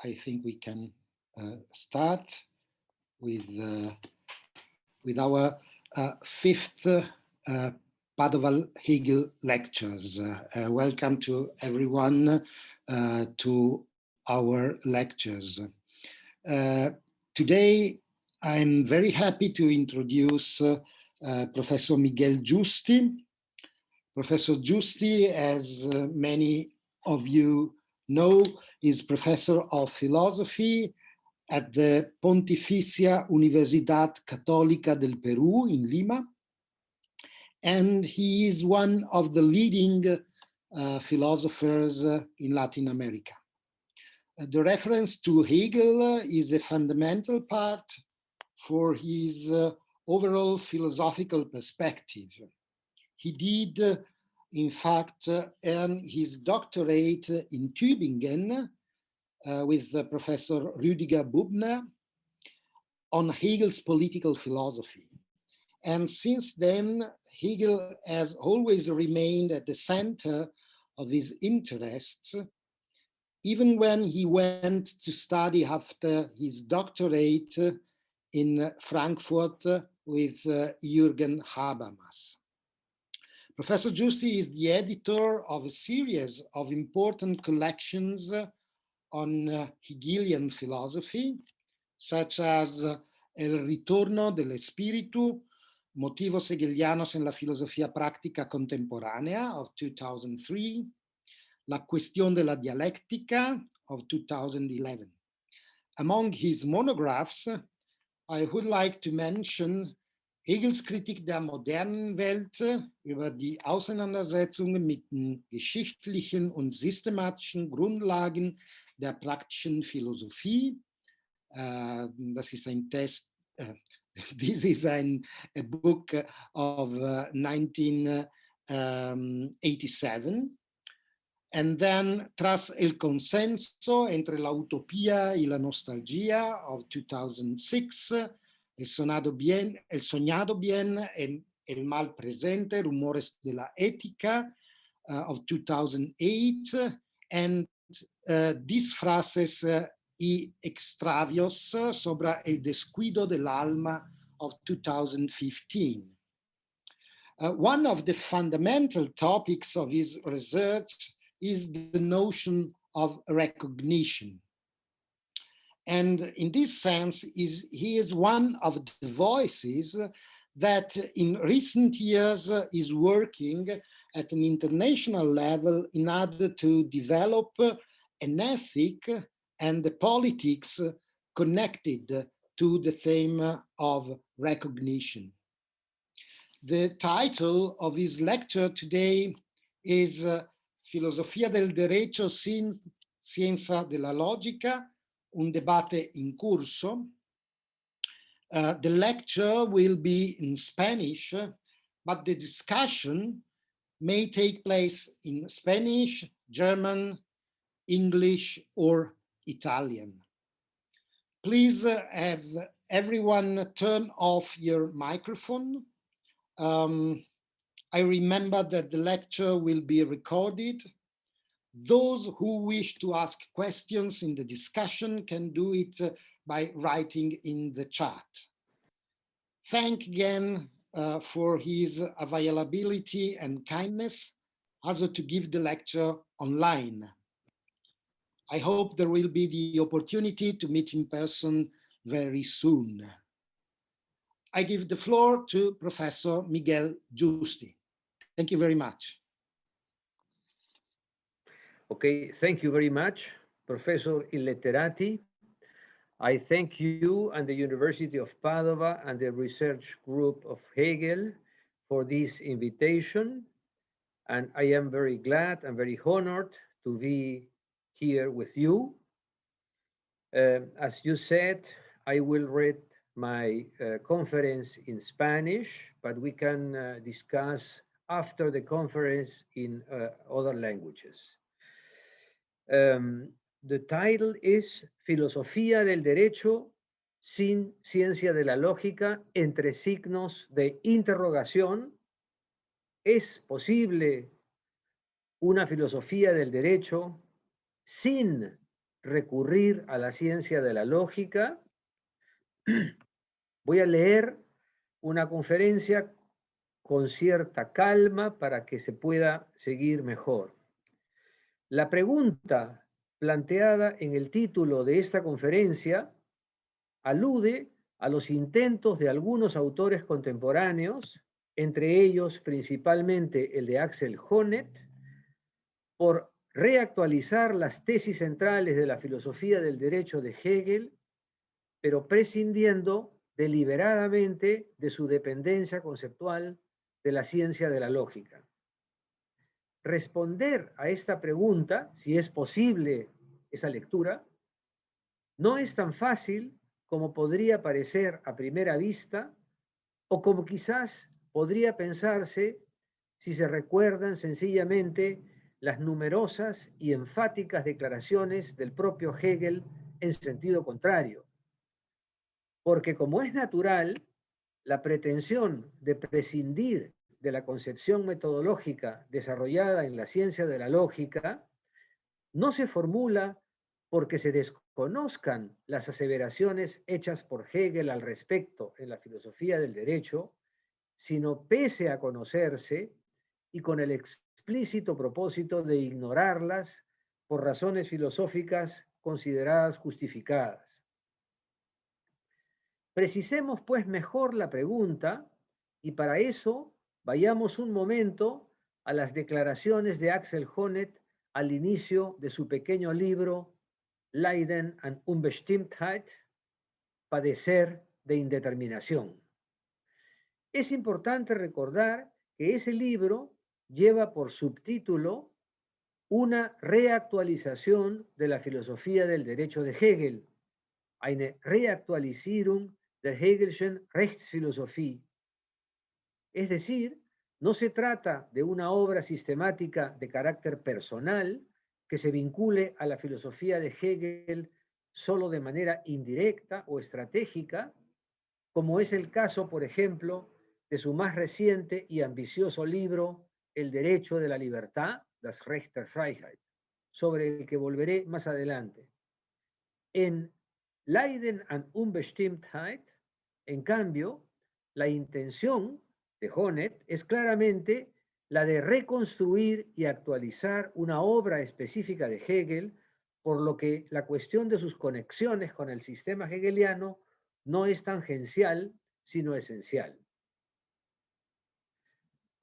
I think we can start with our fifth Padova Hegel lectures. Welcome to everyone to our lectures. Today, I'm very happy to introduce Professor Miguel Giusti. Professor Giusti, as many of you know, is professor of philosophy at the Pontificia Universidad Católica del Perú in Lima. And he is one of the leading philosophers in Latin America. The reference to Hegel is a fundamental part for his overall philosophical perspective. He did, in fact, earn his doctorate in Tübingen with Professor Rüdiger Bubner on Hegel's political philosophy. And since then, Hegel has always remained at the center of his interests, even when he went to study after his doctorate in Frankfurt with Jürgen Habermas. Professor Giusti is the editor of a series of important collections on Hegelian philosophy, such as El ritorno dell'espíritu, Motivos hegelianos en la filosofía práctica contemporánea of 2003, La cuestión de la dialéctica of 2011. Among his monographs, I would like to mention Hegels Kritik der modernen Welt über die Auseinandersetzungen mit den geschichtlichen und systematischen Grundlagen der praktischen Philosophie. Das ist ein Test. This is a book of 1987. And then Tras el consenso entre la utopía y la nostalgia of 2006, El soñado bien, el mal presente, Rumores de la ética of 2008, and Disfraces y extravios sobre el descuido del alma of 2015. One of the fundamental topics of his research is the notion of recognition. And in this sense, he is one of the voices that in recent years is working at an international level in order to develop an ethic and the politics connected to the theme of recognition. The title of his lecture today is Filosofía del Derecho sin Ciencia de la Lógica, un debate in curso. The lecture will be in Spanish, but the discussion may take place in Spanish, German, English, or Italian. Please have everyone turn off your microphone. I remember that the lecture will be recorded. Those who wish to ask questions in the discussion can do it by writing in the chat. Thank again for his availability and kindness, also to give the lecture online. I hope there will be the opportunity to meet in person very soon. I give the floor to Professor Miguel Giusti. Thank you very much. Okay, thank you very much, Professor Illetterati. I thank you and the University of Padova and the research group of Hegel for this invitation. And I am very glad and very honored to be here with you. As you said, I will read my conference in Spanish, but we can discuss after the conference in other languages. The title is Filosofía del Derecho sin Ciencia de la Lógica, entre signos de interrogación. ¿Es posible una filosofía del derecho sin recurrir a la ciencia de la lógica, voy a leer una conferencia con cierta calma para que se pueda seguir mejor. La pregunta planteada en el título de esta conferencia alude a los intentos de algunos autores contemporáneos, entre ellos principalmente el de Axel Honneth, por reactualizar las tesis centrales de la filosofía del derecho de Hegel, pero prescindiendo deliberadamente de su dependencia conceptual de la ciencia de la lógica. Responder a esta pregunta, si es posible esa lectura, no es tan fácil como podría parecer a primera vista o como quizás podría pensarse si se recuerdan sencillamente las numerosas y enfáticas declaraciones del propio Hegel en sentido contrario. Porque como es natural, la pretensión de prescindir de la concepción metodológica desarrollada en la ciencia de la lógica no se formula porque se desconozcan las aseveraciones hechas por Hegel al respecto en la filosofía del derecho, sino pese a conocerse y con el explícito propósito de ignorarlas por razones filosóficas consideradas justificadas. Precisemos pues mejor la pregunta y para eso vayamos un momento a las declaraciones de Axel Honneth al inicio de su pequeño libro Leiden an Unbestimmtheit, Padecer de Indeterminación. Es importante recordar que ese libro lleva por subtítulo una reactualización de la filosofía del derecho de Hegel, eine Reaktualisierung der Hegelschen Rechtsphilosophie. Es decir, no se trata de una obra sistemática de carácter personal que se vincule a la filosofía de Hegel solo de manera indirecta o estratégica, como es el caso, por ejemplo, de su más reciente y ambicioso libro, El derecho de la libertad, das Recht der Freiheit, sobre el que volveré más adelante. En Leiden an Unbestimmtheit, en cambio, la intención de Honneth es claramente la de reconstruir y actualizar una obra específica de Hegel, por lo que la cuestión de sus conexiones con el sistema hegeliano no es tangencial, sino esencial.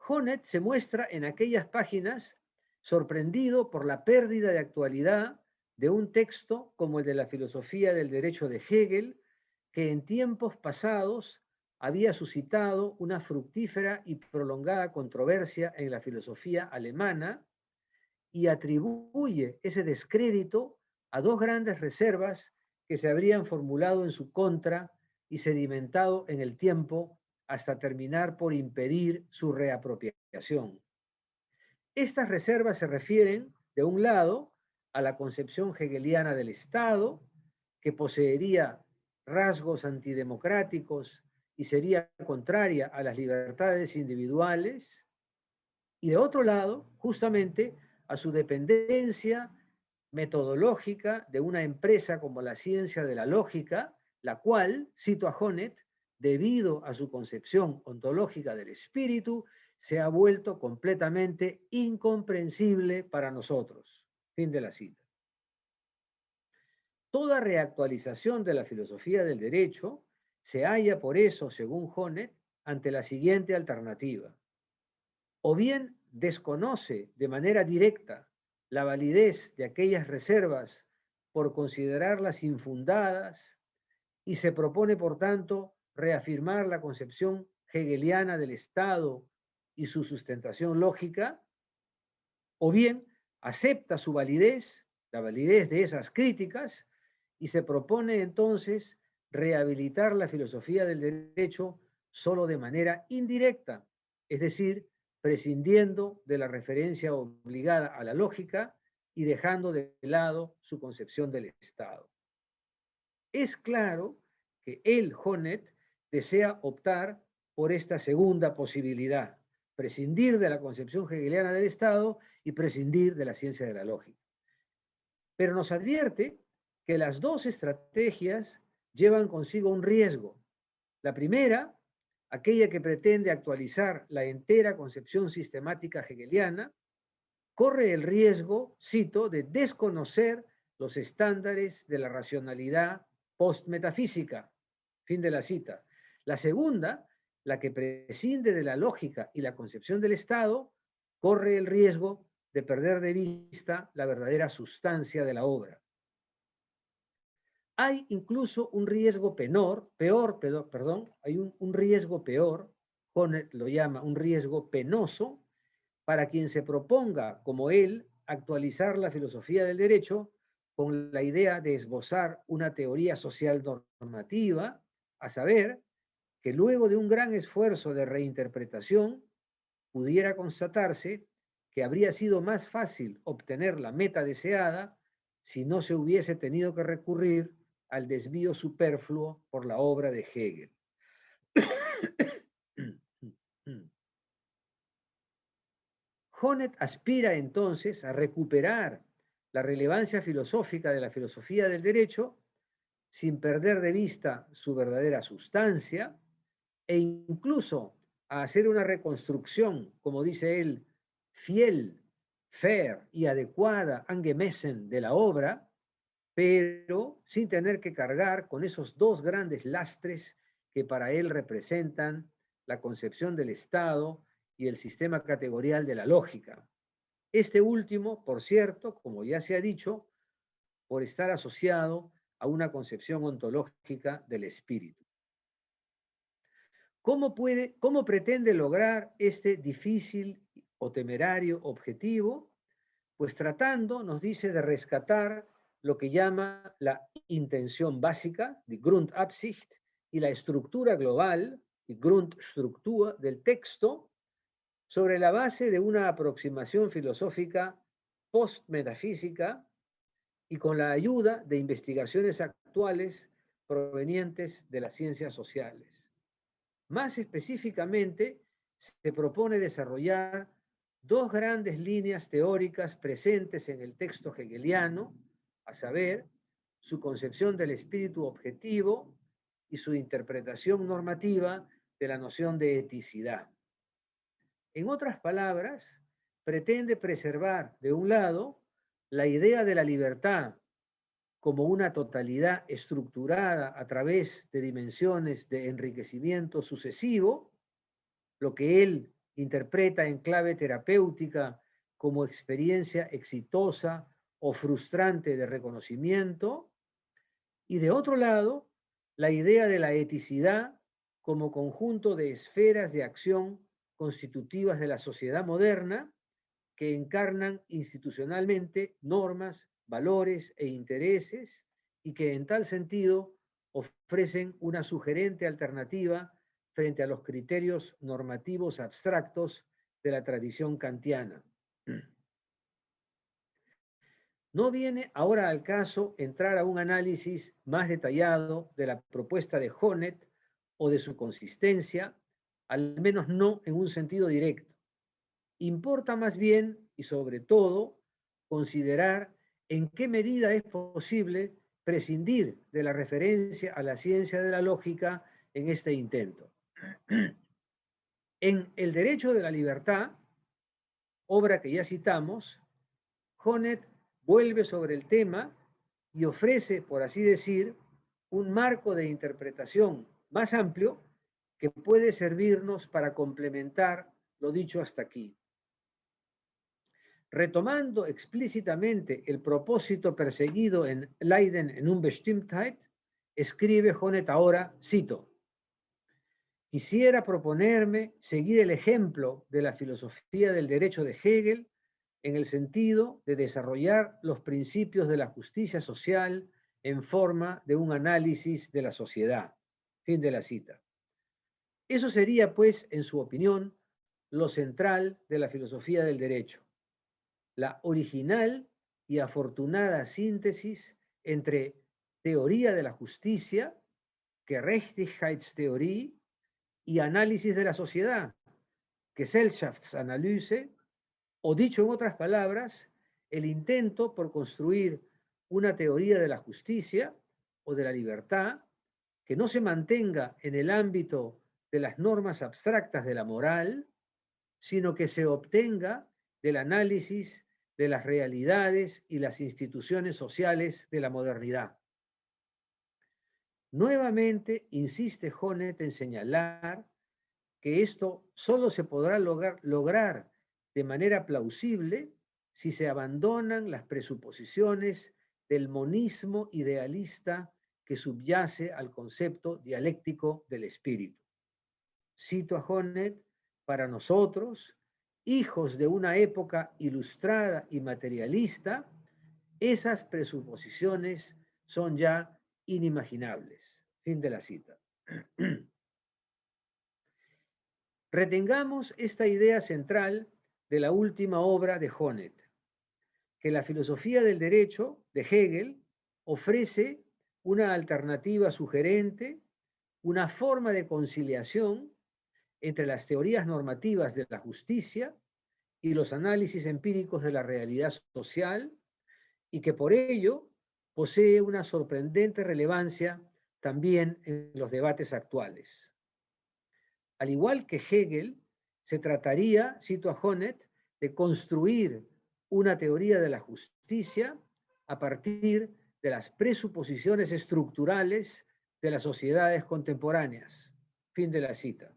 Honneth se muestra en aquellas páginas sorprendido por la pérdida de actualidad de un texto como el de la filosofía del derecho de Hegel, que en tiempos pasados había suscitado una fructífera y prolongada controversia en la filosofía alemana y atribuye ese descrédito a dos grandes reservas que se habrían formulado en su contra y sedimentado en el tiempo hasta terminar por impedir su reapropiación. Estas reservas se refieren, de un lado, a la concepción hegeliana del Estado, que poseería rasgos antidemocráticos y sería contraria a las libertades individuales, y de otro lado, justamente, a su dependencia metodológica de una empresa como la ciencia de la lógica, la cual, cito a Honneth, debido a su concepción ontológica del espíritu, se ha vuelto completamente incomprensible para nosotros. Fin de la cita. Toda reactualización de la filosofía del derecho se halla por eso, según Honneth, ante la siguiente alternativa. O bien desconoce de manera directa la validez de aquellas reservas por considerarlas infundadas y se propone, por tanto, reafirmar la concepción hegeliana del Estado y su sustentación lógica, o bien acepta su validez, la validez de esas críticas, y se propone entonces rehabilitar la filosofía del derecho solo de manera indirecta, es decir, prescindiendo de la referencia obligada a la lógica y dejando de lado su concepción del Estado. Es claro que él, Honneth, desea optar por esta segunda posibilidad, prescindir de la concepción hegeliana del Estado y prescindir de la ciencia de la lógica. Pero nos advierte que las dos estrategias llevan consigo un riesgo. La primera, aquella que pretende actualizar la entera concepción sistemática hegeliana, corre el riesgo, cito, de desconocer los estándares de la racionalidad postmetafísica. Fin de la cita. La segunda, la que prescinde de la lógica y la concepción del Estado, corre el riesgo de perder de vista la verdadera sustancia de la obra. Hay incluso un riesgo hay un riesgo peor, Honneth lo llama un riesgo penoso, para quien se proponga, como él, actualizar la filosofía del derecho con la idea de esbozar una teoría social normativa, a saber, que luego de un gran esfuerzo de reinterpretación, pudiera constatarse que habría sido más fácil obtener la meta deseada si no se hubiese tenido que recurrir al desvío superfluo por la obra de Hegel. Honneth aspira entonces a recuperar la relevancia filosófica de la filosofía del derecho sin perder de vista su verdadera sustancia e incluso a hacer una reconstrucción, como dice él, fiel, fair y adecuada, angemessen, de la obra, pero sin tener que cargar con esos dos grandes lastres que para él representan la concepción del Estado y el sistema categorial de la lógica. Este último, por cierto, como ya se ha dicho, por estar asociado a una concepción ontológica del espíritu. ¿Cómo pretende lograr este difícil o temerario objetivo? Pues tratando, nos dice, de rescatar lo que llama la intención básica, die Grundabsicht, y la estructura global, die Grundstruktur, del texto, sobre la base de una aproximación filosófica postmetafísica y con la ayuda de investigaciones actuales provenientes de las ciencias sociales. Más específicamente, se propone desarrollar dos grandes líneas teóricas presentes en el texto hegeliano, a saber, su concepción del espíritu objetivo y su interpretación normativa de la noción de eticidad. En otras palabras, pretende preservar, de un lado, la idea de la libertad como una totalidad estructurada a través de dimensiones de enriquecimiento sucesivo, lo que él interpreta en clave terapéutica como experiencia exitosa o frustrante de reconocimiento, y de otro lado, la idea de la eticidad como conjunto de esferas de acción constitutivas de la sociedad moderna que encarnan institucionalmente normas, valores e intereses y que en tal sentido ofrecen una sugerente alternativa frente a los criterios normativos abstractos de la tradición kantiana. No viene ahora al caso entrar a un análisis más detallado de la propuesta de Honneth o de su consistencia, al menos no en un sentido directo. Importa más bien y sobre todo considerar en qué medida es posible prescindir de la referencia a la ciencia de la lógica en este intento. En El derecho de la libertad, obra que ya citamos, Honneth vuelve sobre el tema y ofrece, por así decir, un marco de interpretación más amplio que puede servirnos para complementar lo dicho hasta aquí. Retomando explícitamente el propósito perseguido en Leiden en Unbestimmtheit, escribe Honneth ahora, cito, quisiera proponerme seguir el ejemplo de la filosofía del derecho de Hegel en el sentido de desarrollar los principios de la justicia social en forma de un análisis de la sociedad. Fin de la cita. Eso sería, pues, en su opinión, lo central de la filosofía del derecho. La original y afortunada síntesis entre teoría de la justicia, Gerechtigkeitstheorie, y análisis de la sociedad, Gesellschaftsanalyse, o dicho en otras palabras, el intento por construir una teoría de la justicia o de la libertad que no se mantenga en el ámbito de las normas abstractas de la moral, sino que se obtenga del análisis de las realidades y las instituciones sociales de la modernidad. Nuevamente insiste Honneth en señalar que esto solo se podrá lograr de manera plausible si se abandonan las presuposiciones del monismo idealista que subyace al concepto dialéctico del espíritu. Cito a Honneth: para nosotros, hijos de una época ilustrada y materialista, esas presuposiciones son ya inimaginables. Fin de la cita. Retengamos esta idea central de la última obra de Honneth, que la filosofía del derecho de Hegel ofrece una alternativa sugerente, una forma de conciliación entre las teorías normativas de la justicia y los análisis empíricos de la realidad social, y que por ello posee una sorprendente relevancia también en los debates actuales. Al igual que Hegel, se trataría, cito a Honneth, de construir una teoría de la justicia a partir de las presuposiciones estructurales de las sociedades contemporáneas. Fin de la cita.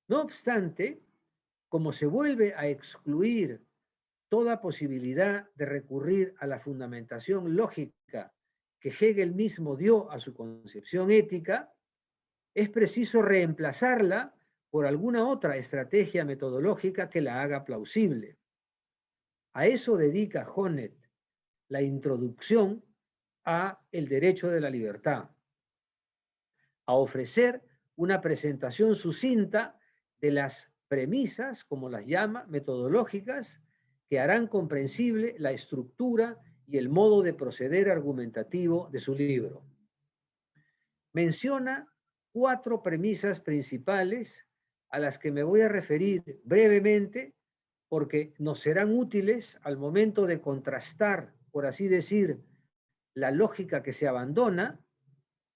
No obstante, como se vuelve a excluir toda posibilidad de recurrir a la fundamentación lógica que Hegel mismo dio a su concepción ética, es preciso reemplazarla por alguna otra estrategia metodológica que la haga plausible. A eso dedica Honneth la introducción a El derecho de la libertad, a ofrecer una presentación sucinta de las premisas, como las llama, metodológicas, que harán comprensible la estructura y el modo de proceder argumentativo de su libro. Menciona 4 premisas principales a las que me voy a referir brevemente porque nos serán útiles al momento de contrastar, por así decir, la lógica que se abandona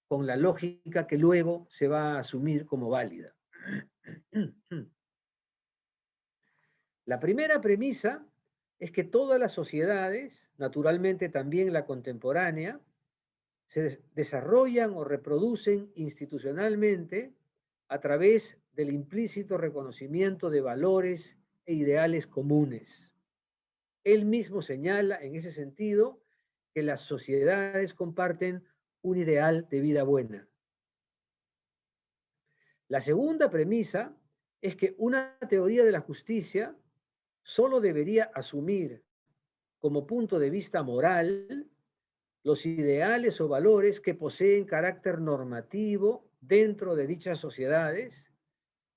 con la lógica que luego se va a asumir como válida. La primera premisa es que todas las sociedades, naturalmente también la contemporánea, se desarrollan o reproducen institucionalmente a través del implícito reconocimiento de valores e ideales comunes. Él mismo señala en ese sentido que las sociedades comparten un ideal de vida buena. La segunda premisa es que una teoría de la justicia solo debería asumir como punto de vista moral los ideales o valores que poseen carácter normativo dentro de dichas sociedades,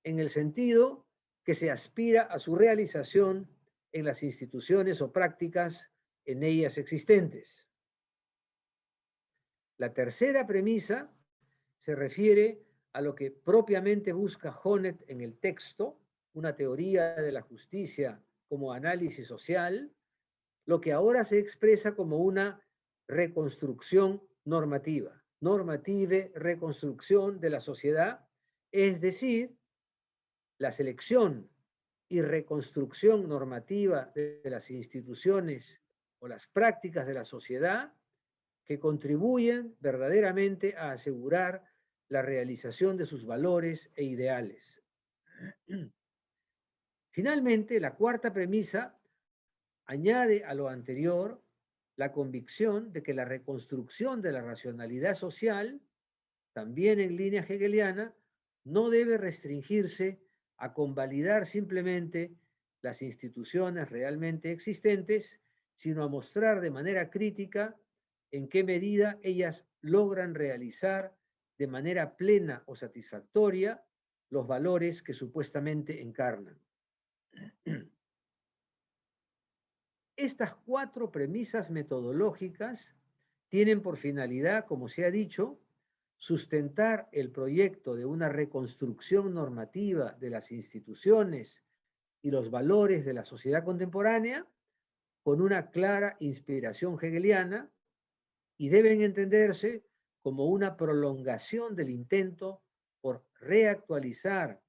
en el sentido que se aspira a su realización en las instituciones o prácticas en ellas existentes. La tercera premisa se refiere a lo que propiamente busca Honneth en el texto, una teoría de la justicia como análisis social, lo que ahora se expresa como una reconstrucción normativa, normative reconstrucción de la sociedad, es decir, la selección y reconstrucción normativa de las instituciones o las prácticas de la sociedad que contribuyen verdaderamente a asegurar la realización de sus valores e ideales. Finalmente, la cuarta premisa añade a lo anterior la convicción de que la reconstrucción de la racionalidad social, también en línea hegeliana, no debe restringirse a convalidar simplemente las instituciones realmente existentes, sino a mostrar de manera crítica en qué medida ellas logran realizar de manera plena o satisfactoria los valores que supuestamente encarnan. Estas 4 premisas metodológicas tienen por finalidad, como se ha dicho, sustentar el proyecto de una reconstrucción normativa de las instituciones y los valores de la sociedad contemporánea con una clara inspiración hegeliana y deben entenderse como una prolongación del intento por reactualizar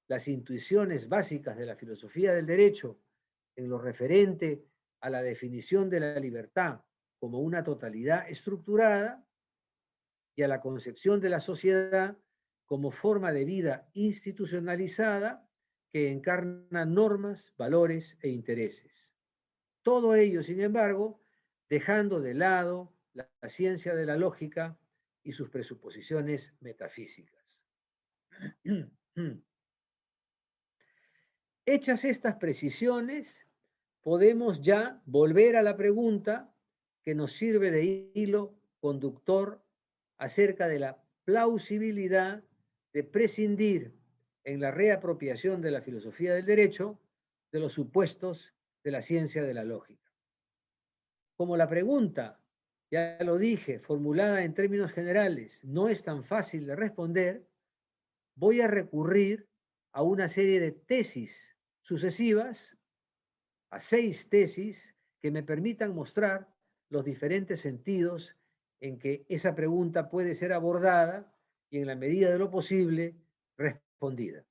las intuiciones básicas de la filosofía del derecho en lo referente a la definición de la libertad como una totalidad estructurada y a la concepción de la sociedad como forma de vida institucionalizada que encarna normas, valores e intereses. Todo ello, sin embargo, dejando de lado la ciencia de la lógica y sus presuposiciones metafísicas. Hechas estas precisiones, podemos ya volver a la pregunta que nos sirve de hilo conductor acerca de la plausibilidad de prescindir en la reapropiación de la filosofía del derecho de los supuestos de la ciencia de la lógica. Como la pregunta, ya lo dije, formulada en términos generales, no es tan fácil de responder, voy a recurrir a una serie de tesis sucesivas, a 6 tesis que me permitan mostrar los diferentes sentidos en que esa pregunta puede ser abordada y en la medida de lo posible respondida.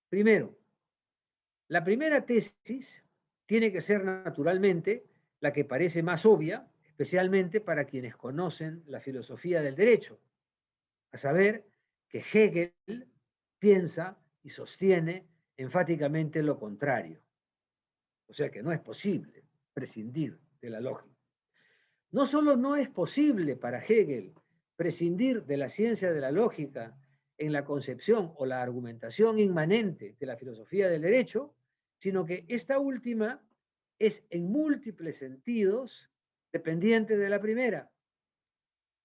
Primero, la primera tesis tiene que ser naturalmente la que parece más obvia, especialmente para quienes conocen la filosofía del derecho, a saber que Hegel piensa y sostiene enfáticamente lo contrario. O sea que no es posible prescindir de la lógica. No solo no es posible para Hegel prescindir de la ciencia de la lógica en la concepción o la argumentación inmanente de la filosofía del derecho, sino que esta última es en múltiples sentidos dependiente de la primera.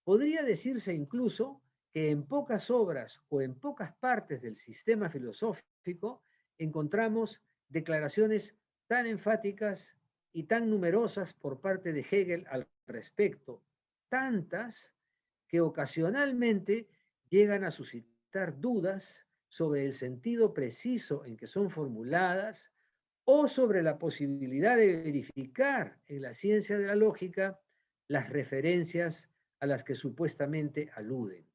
Podría decirse incluso que en pocas obras o en pocas partes del sistema filosófico encontramos declaraciones tan enfáticas y tan numerosas por parte de Hegel al respecto, tantas que ocasionalmente llegan a suscitar dudas sobre el sentido preciso en que son formuladas o sobre la posibilidad de verificar en la ciencia de la lógica las referencias a las que supuestamente aluden.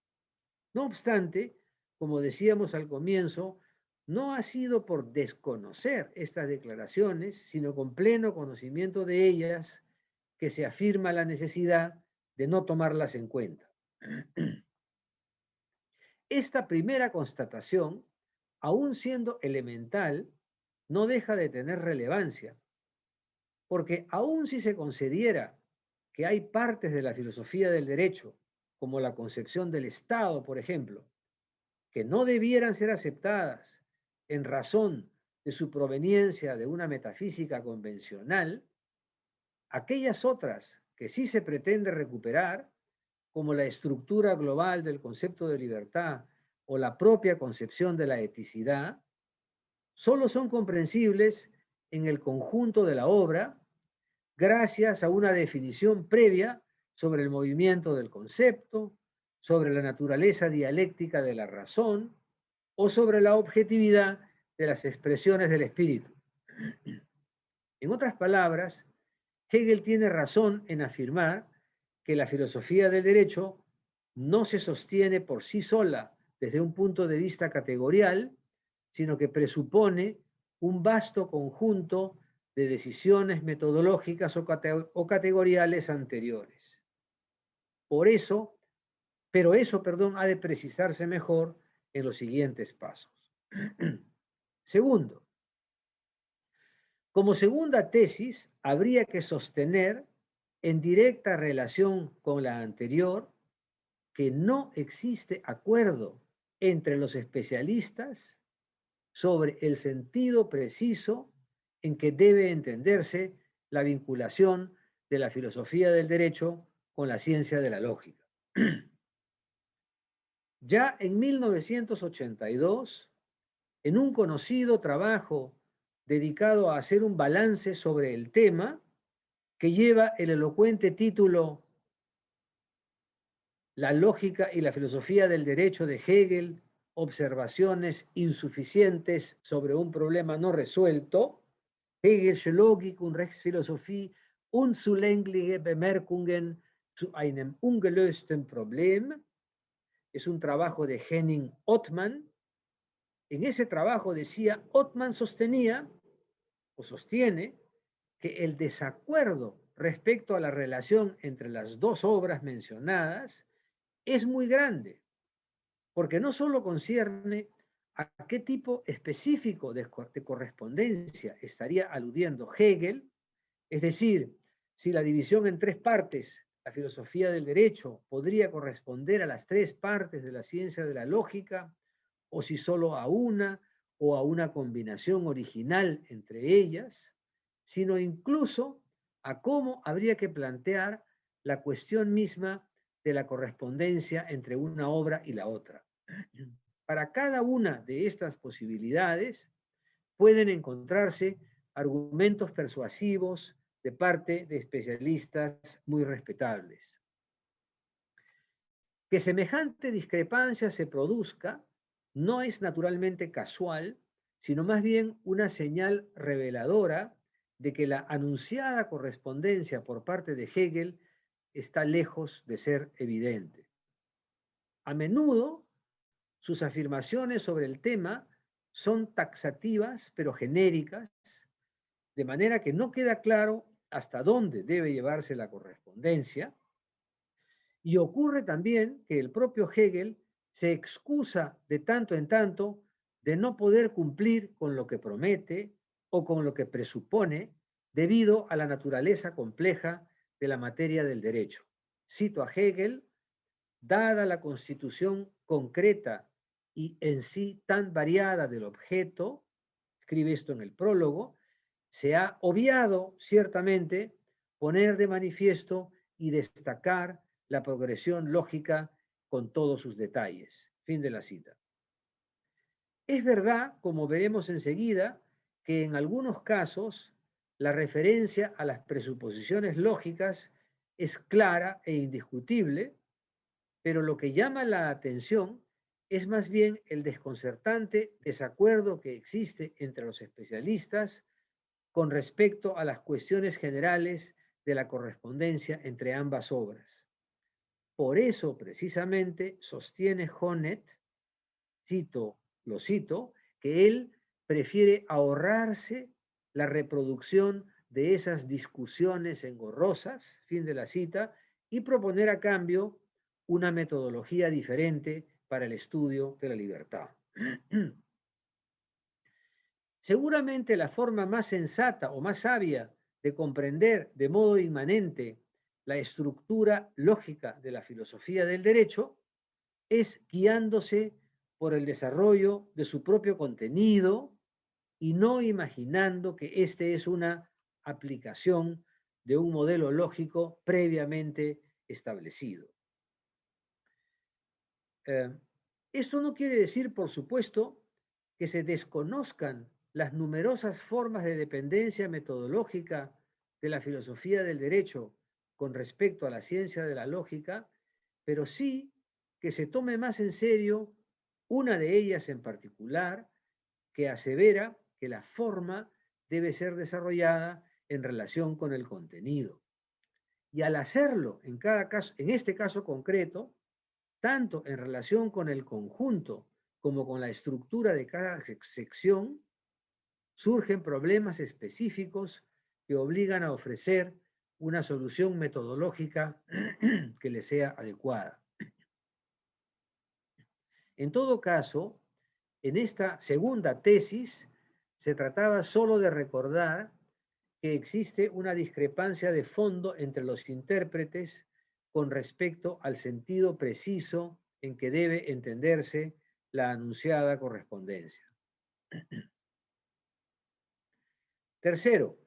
No obstante, como decíamos al comienzo, no ha sido por desconocer estas declaraciones, sino con pleno conocimiento de ellas, que se afirma la necesidad de no tomarlas en cuenta. Esta primera constatación, aun siendo elemental, no deja de tener relevancia, porque aun si se considera que hay partes de la filosofía del derecho, como la concepción del Estado, por ejemplo, que no debieran ser aceptadas en razón de su proveniencia de una metafísica convencional, aquellas otras que sí se pretende recuperar, como la estructura global del concepto de libertad o la propia concepción de la eticidad, solo son comprensibles en el conjunto de la obra gracias a una definición previa sobre el movimiento del concepto, sobre la naturaleza dialéctica de la razón o sobre la objetividad de las expresiones del espíritu. En otras palabras, Hegel tiene razón en afirmar que la filosofía del derecho no se sostiene por sí sola desde un punto de vista categorial, sino que presupone un vasto conjunto de decisiones metodológicas o categoriales anteriores. Pero eso, ha de precisarse mejor en los siguientes pasos. Segundo, como segunda tesis, habría que sostener en directa relación con la anterior que no existe acuerdo entre los especialistas sobre el sentido preciso en que debe entenderse la vinculación de la filosofía del derecho con la ciencia de la lógica. Ya en 1982, en un conocido trabajo dedicado a hacer un balance sobre el tema, que lleva el elocuente título La lógica y la filosofía del derecho de Hegel, observaciones insuficientes sobre un problema no resuelto, Hegelische Logik und Rechtsphilosophie unzulängliche Bemerkungen zu einem ungelösten Problem. Es un trabajo de Henning Ottman. En ese trabajo decía, Ottman sostenía o sostiene que el desacuerdo respecto a la relación entre las dos obras mencionadas es muy grande, porque no solo concierne a qué tipo específico de correspondencia estaría aludiendo Hegel, es decir, si la división en tres partes, la filosofía del derecho, podría corresponder a las tres partes de la ciencia de la lógica, o si solo a una o a una combinación original entre ellas, sino incluso a cómo habría que plantear la cuestión misma de la correspondencia entre una obra y la otra. Para cada una de estas posibilidades pueden encontrarse argumentos persuasivos de parte de especialistas muy respetables. Que semejante discrepancia se produzca no es naturalmente casual, sino más bien una señal reveladora de que la anunciada correspondencia por parte de Hegel está lejos de ser evidente. A menudo, sus afirmaciones sobre el tema son taxativas pero genéricas, de manera que no queda claro hasta dónde debe llevarse la correspondencia. Y ocurre también que el propio Hegel se excusa de tanto en tanto de no poder cumplir con lo que promete o con lo que presupone debido a la naturaleza compleja de la materia del derecho. Cito a Hegel: dada la constitución concreta y en sí tan variada del objeto, escribe esto en el prólogo, se ha obviado ciertamente poner de manifiesto y destacar la progresión lógica con todos sus detalles. Fin de la cita. Es verdad, como veremos enseguida, que en algunos casos la referencia a las presuposiciones lógicas es clara e indiscutible, pero lo que llama la atención es más bien el desconcertante desacuerdo que existe entre los especialistas con respecto a las cuestiones generales de la correspondencia entre ambas obras. Por eso, precisamente, sostiene Honneth, lo cito, que él prefiere ahorrarse la reproducción de esas discusiones engorrosas, fin de la cita, y proponer a cambio una metodología diferente para el estudio de la libertad. Seguramente la forma más sensata o más sabia de comprender de modo inmanente la estructura lógica de la filosofía del derecho es guiándose por el desarrollo de su propio contenido y no imaginando que este es una aplicación de un modelo lógico previamente establecido. Esto no quiere decir, por supuesto, que se desconozcan las numerosas formas de dependencia metodológica de la filosofía del derecho con respecto a la ciencia de la lógica, pero sí que se tome más en serio una de ellas en particular, que asevera que la forma debe ser desarrollada en relación con el contenido. Y al hacerlo en cada caso, en este caso concreto, tanto en relación con el conjunto como con la estructura de cada sección, surgen problemas específicos que obligan a ofrecer una solución metodológica que le sea adecuada. En todo caso, en esta segunda tesis se trataba solo de recordar que existe una discrepancia de fondo entre los intérpretes con respecto al sentido preciso en que debe entenderse la anunciada correspondencia. Tercero,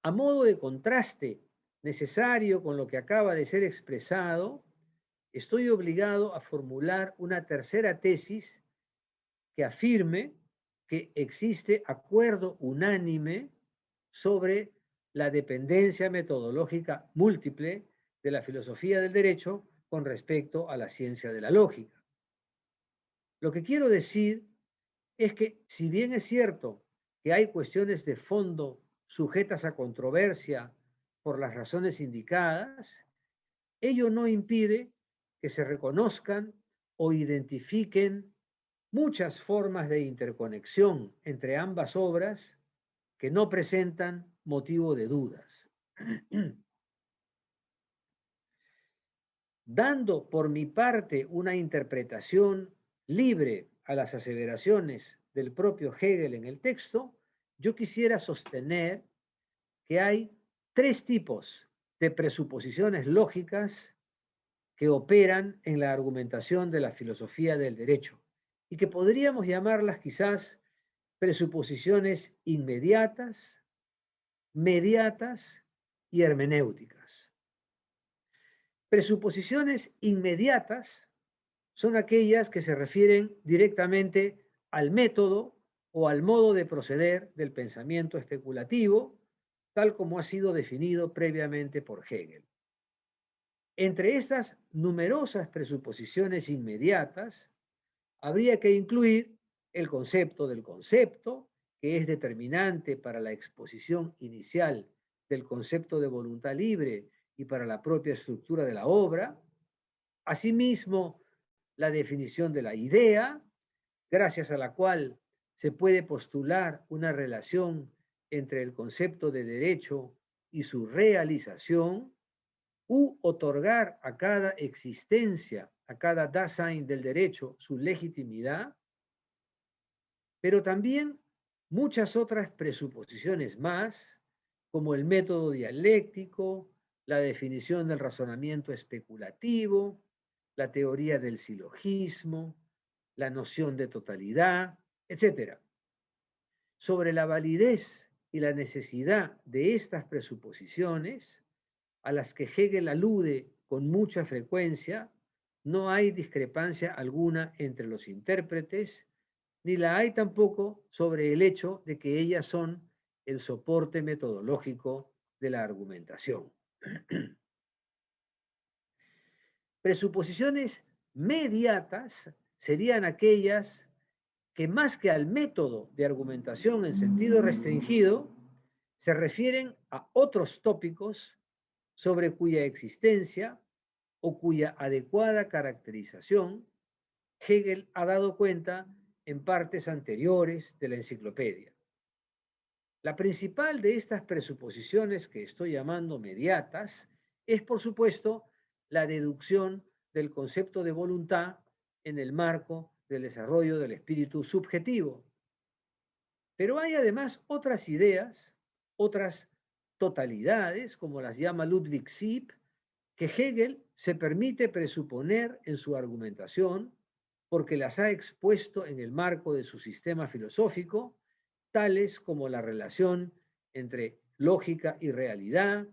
a modo de contraste necesario con lo que acaba de ser expresado, estoy obligado a formular una tercera tesis que afirme que existe acuerdo unánime sobre la dependencia metodológica múltiple de la filosofía del derecho con respecto a la ciencia de la lógica. Lo que quiero decir es que, si bien es cierto que hay cuestiones de fondo sujetas a controversia por las razones indicadas, ello no impide que se reconozcan o identifiquen muchas formas de interconexión entre ambas obras que no presentan motivo de dudas. Dando por mi parte una interpretación libre a las aseveraciones del propio Hegel en el texto, yo quisiera sostener que hay tres tipos de presuposiciones lógicas que operan en la argumentación de la filosofía del derecho y que podríamos llamarlas quizás presuposiciones inmediatas, mediatas y hermenéuticas. Presuposiciones inmediatas son aquellas que se refieren directamente al método o al modo de proceder del pensamiento especulativo, tal como ha sido definido previamente por Hegel. Entre estas numerosas presuposiciones inmediatas, habría que incluir el concepto del concepto, que es determinante para la exposición inicial del concepto de voluntad libre y para la propia estructura de la obra. Asimismo, la definición de la idea, gracias a la cual se puede postular una relación entre el concepto de derecho y su realización, u otorgar a cada existencia, a cada Dasein del derecho, su legitimidad, pero también muchas otras presuposiciones más, como el método dialéctico, la definición del razonamiento especulativo, la teoría del silogismo, la noción de totalidad, etc. Sobre la validez y la necesidad de estas presuposiciones, a las que Hegel alude con mucha frecuencia, no hay discrepancia alguna entre los intérpretes, ni la hay tampoco sobre el hecho de que ellas son el soporte metodológico de la argumentación. Presuposiciones mediatas serían aquellas que más que al método de argumentación en sentido restringido, se refieren a otros tópicos sobre cuya existencia o cuya adecuada caracterización Hegel ha dado cuenta en partes anteriores de la enciclopedia. La principal de estas presuposiciones que estoy llamando mediatas es, por supuesto, la deducción del concepto de voluntad en el marco del desarrollo del espíritu subjetivo. Pero hay además otras ideas, otras totalidades, como las llama Ludwig Sieb, que Hegel se permite presuponer en su argumentación porque las ha expuesto en el marco de su sistema filosófico, tales como la relación entre lógica y realidad,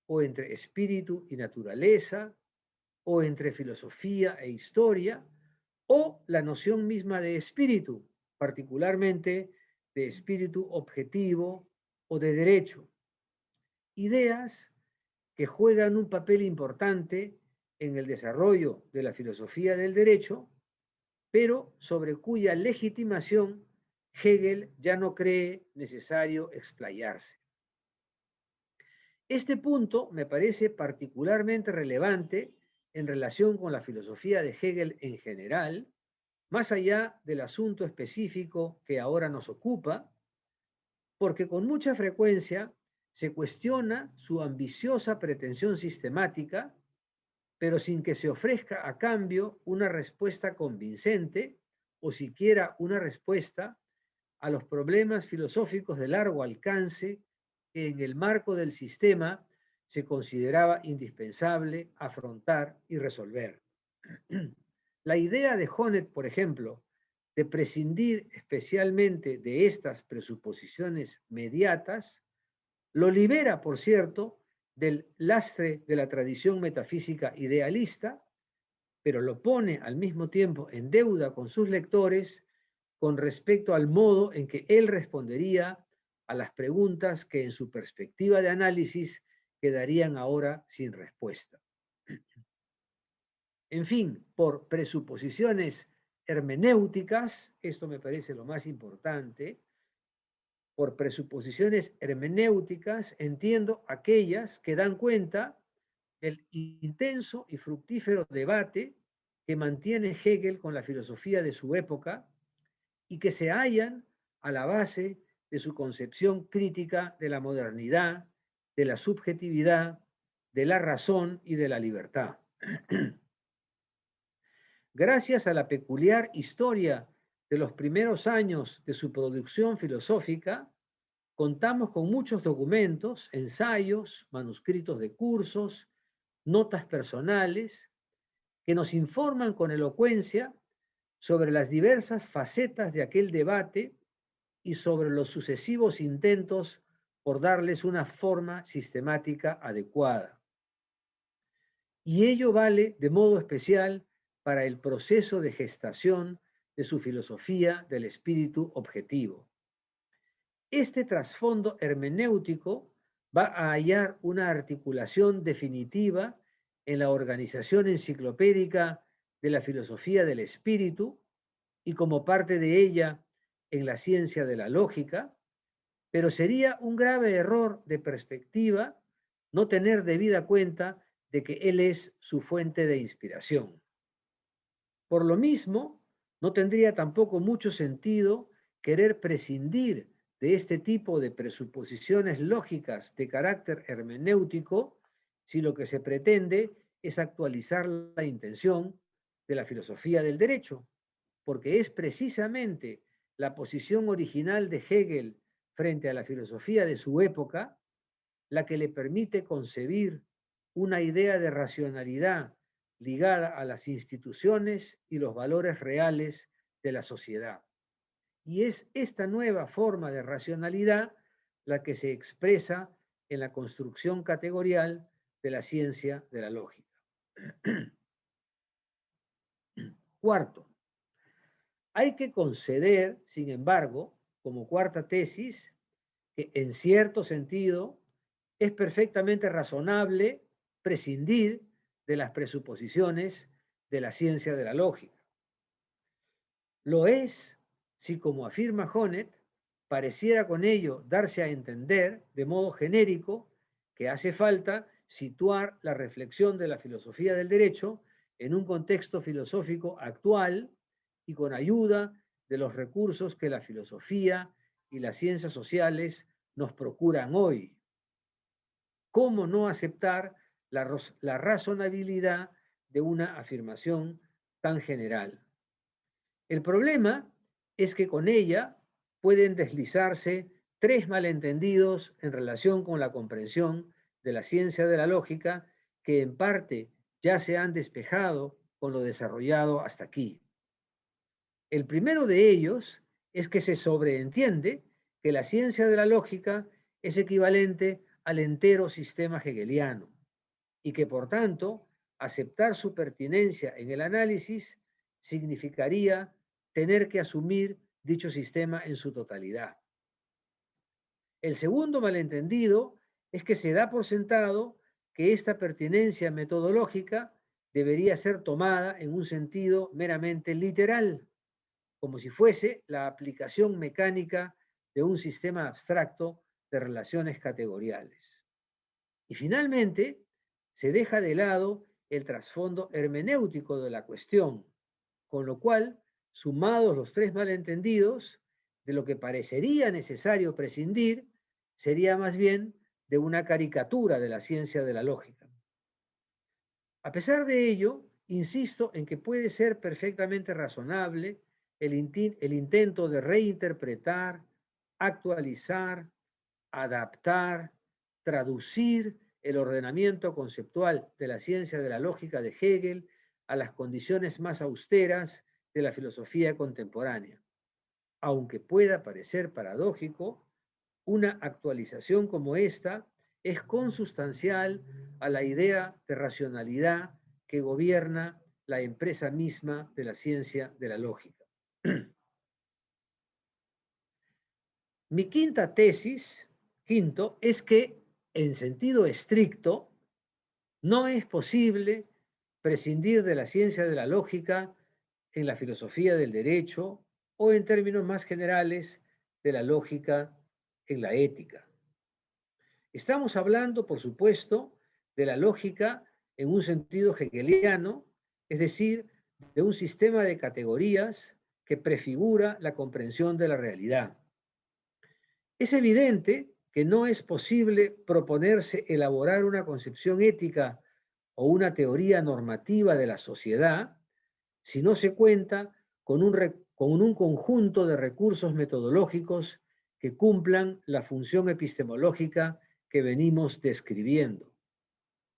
o entre espíritu y naturaleza, o entre filosofía e historia, o la noción misma de espíritu, particularmente de espíritu objetivo o de derecho. Ideas que juegan un papel importante en el desarrollo de la filosofía del derecho, pero sobre cuya legitimación Hegel ya no cree necesario explayarse. Este punto me parece particularmente relevante en relación con la filosofía de Hegel en general, más allá del asunto específico que ahora nos ocupa, porque con mucha frecuencia se cuestiona su ambiciosa pretensión sistemática, pero sin que se ofrezca a cambio una respuesta convincente o siquiera una respuesta a los problemas filosóficos de largo alcance que en el marco del sistema se consideraba indispensable afrontar y resolver. La idea de Honneth, por ejemplo, de prescindir especialmente de estas presuposiciones mediatas, lo libera, por cierto, del lastre de la tradición metafísica idealista, pero lo pone al mismo tiempo en deuda con sus lectores con respecto al modo en que él respondería a las preguntas que en su perspectiva de análisis quedarían ahora sin respuesta. En fin, por presuposiciones hermenéuticas, esto me parece lo más importante, Por presuposiciones hermenéuticas entiendo aquellas que dan cuenta del intenso y fructífero debate que mantiene Hegel con la filosofía de su época y que se hallan a la base de su concepción crítica de la modernidad, de la subjetividad, de la razón y de la libertad. Gracias a la peculiar historia de los primeros años de su producción filosófica, contamos con muchos documentos, ensayos, manuscritos de cursos, notas personales, que nos informan con elocuencia sobre las diversas facetas de aquel debate y sobre los sucesivos intentos por darles una forma sistemática adecuada. Y ello vale de modo especial para el proceso de gestación de su filosofía del espíritu objetivo. Este trasfondo hermenéutico va a hallar una articulación definitiva en la organización enciclopédica de la filosofía del espíritu y como parte de ella en la ciencia de la lógica, pero sería un grave error de perspectiva no tener debida cuenta de que él es su fuente de inspiración. Por lo mismo, no tendría tampoco mucho sentido querer prescindir de este tipo de presuposiciones lógicas de carácter hermenéutico si lo que se pretende es actualizar la intención de la filosofía del derecho, porque es precisamente la posición original de Hegel frente a la filosofía de su época la que le permite concebir una idea de racionalidad ligada a las instituciones y los valores reales de la sociedad. Y es esta nueva forma de racionalidad la que se expresa en la construcción categorial de la ciencia de la lógica. Cuarto, hay que conceder, sin embargo, como cuarta tesis, que en cierto sentido es perfectamente razonable prescindir de las presuposiciones de la ciencia de la lógica. Lo es si, como afirma Honneth, pareciera con ello darse a entender de modo genérico que hace falta situar la reflexión de la filosofía del derecho en un contexto filosófico actual y con ayuda de los recursos que la filosofía y las ciencias sociales nos procuran hoy. ¿Cómo no aceptar la razonabilidad de una afirmación tan general? El problema es que con ella pueden deslizarse tres malentendidos en relación con la comprensión de la ciencia de la lógica que en parte ya se han despejado con lo desarrollado hasta aquí. El primero de ellos es que se sobreentiende que la ciencia de la lógica es equivalente al entero sistema hegeliano y que, por tanto, aceptar su pertinencia en el análisis significaría tener que asumir dicho sistema en su totalidad. El segundo malentendido es que se da por sentado que esta pertinencia metodológica debería ser tomada en un sentido meramente literal, como si fuese la aplicación mecánica de un sistema abstracto de relaciones categoriales. Y finalmente, se deja de lado el trasfondo hermenéutico de la cuestión, con lo cual, sumados los tres malentendidos, de lo que parecería necesario prescindir, sería más bien de una caricatura de la ciencia de la lógica. A pesar de ello, insisto en que puede ser perfectamente razonable el intento de reinterpretar, actualizar, adaptar, traducir el ordenamiento conceptual de la ciencia de la lógica de Hegel a las condiciones más austeras de la filosofía contemporánea. Aunque pueda parecer paradójico, una actualización como esta es consustancial a la idea de racionalidad que gobierna la empresa misma de la ciencia de la lógica. Mi quinta tesis, quinto, es que en sentido estricto no es posible prescindir de la ciencia de la lógica en la filosofía del derecho o en términos más generales de la lógica en la ética. Estamos hablando, por supuesto, de la lógica en un sentido hegeliano, es decir, de un sistema de categorías que prefigura la comprensión de la realidad. Es evidente que no es posible proponerse elaborar una concepción ética o una teoría normativa de la sociedad si no se cuenta con un conjunto de recursos metodológicos que cumplan la función epistemológica que venimos describiendo.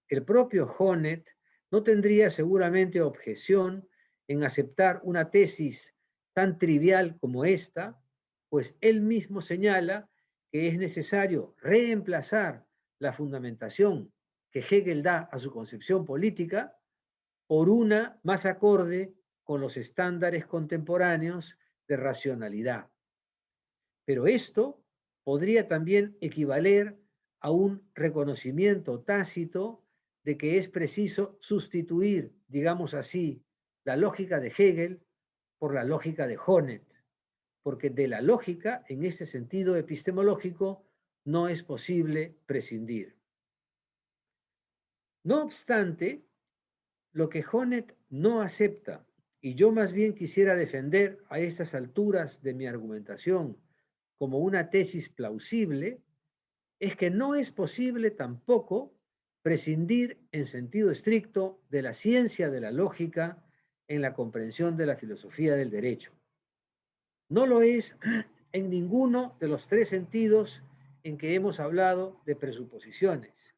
El propio Honneth no tendría seguramente objeción en aceptar una tesis tan trivial como esta, pues él mismo señala que es necesario reemplazar la fundamentación que Hegel da a su concepción política por una más acorde con los estándares contemporáneos de racionalidad. Pero esto podría también equivaler a un reconocimiento tácito de que es preciso sustituir, digamos así, la lógica de Hegel por la lógica de Honneth, porque de la lógica, en este sentido epistemológico, no es posible prescindir. No obstante, lo que Honneth no acepta, y yo más bien quisiera defender a estas alturas de mi argumentación como una tesis plausible, es que no es posible tampoco prescindir en sentido estricto de la ciencia de la lógica en la comprensión de la filosofía del derecho. No lo es en ninguno de los tres sentidos en que hemos hablado de presuposiciones,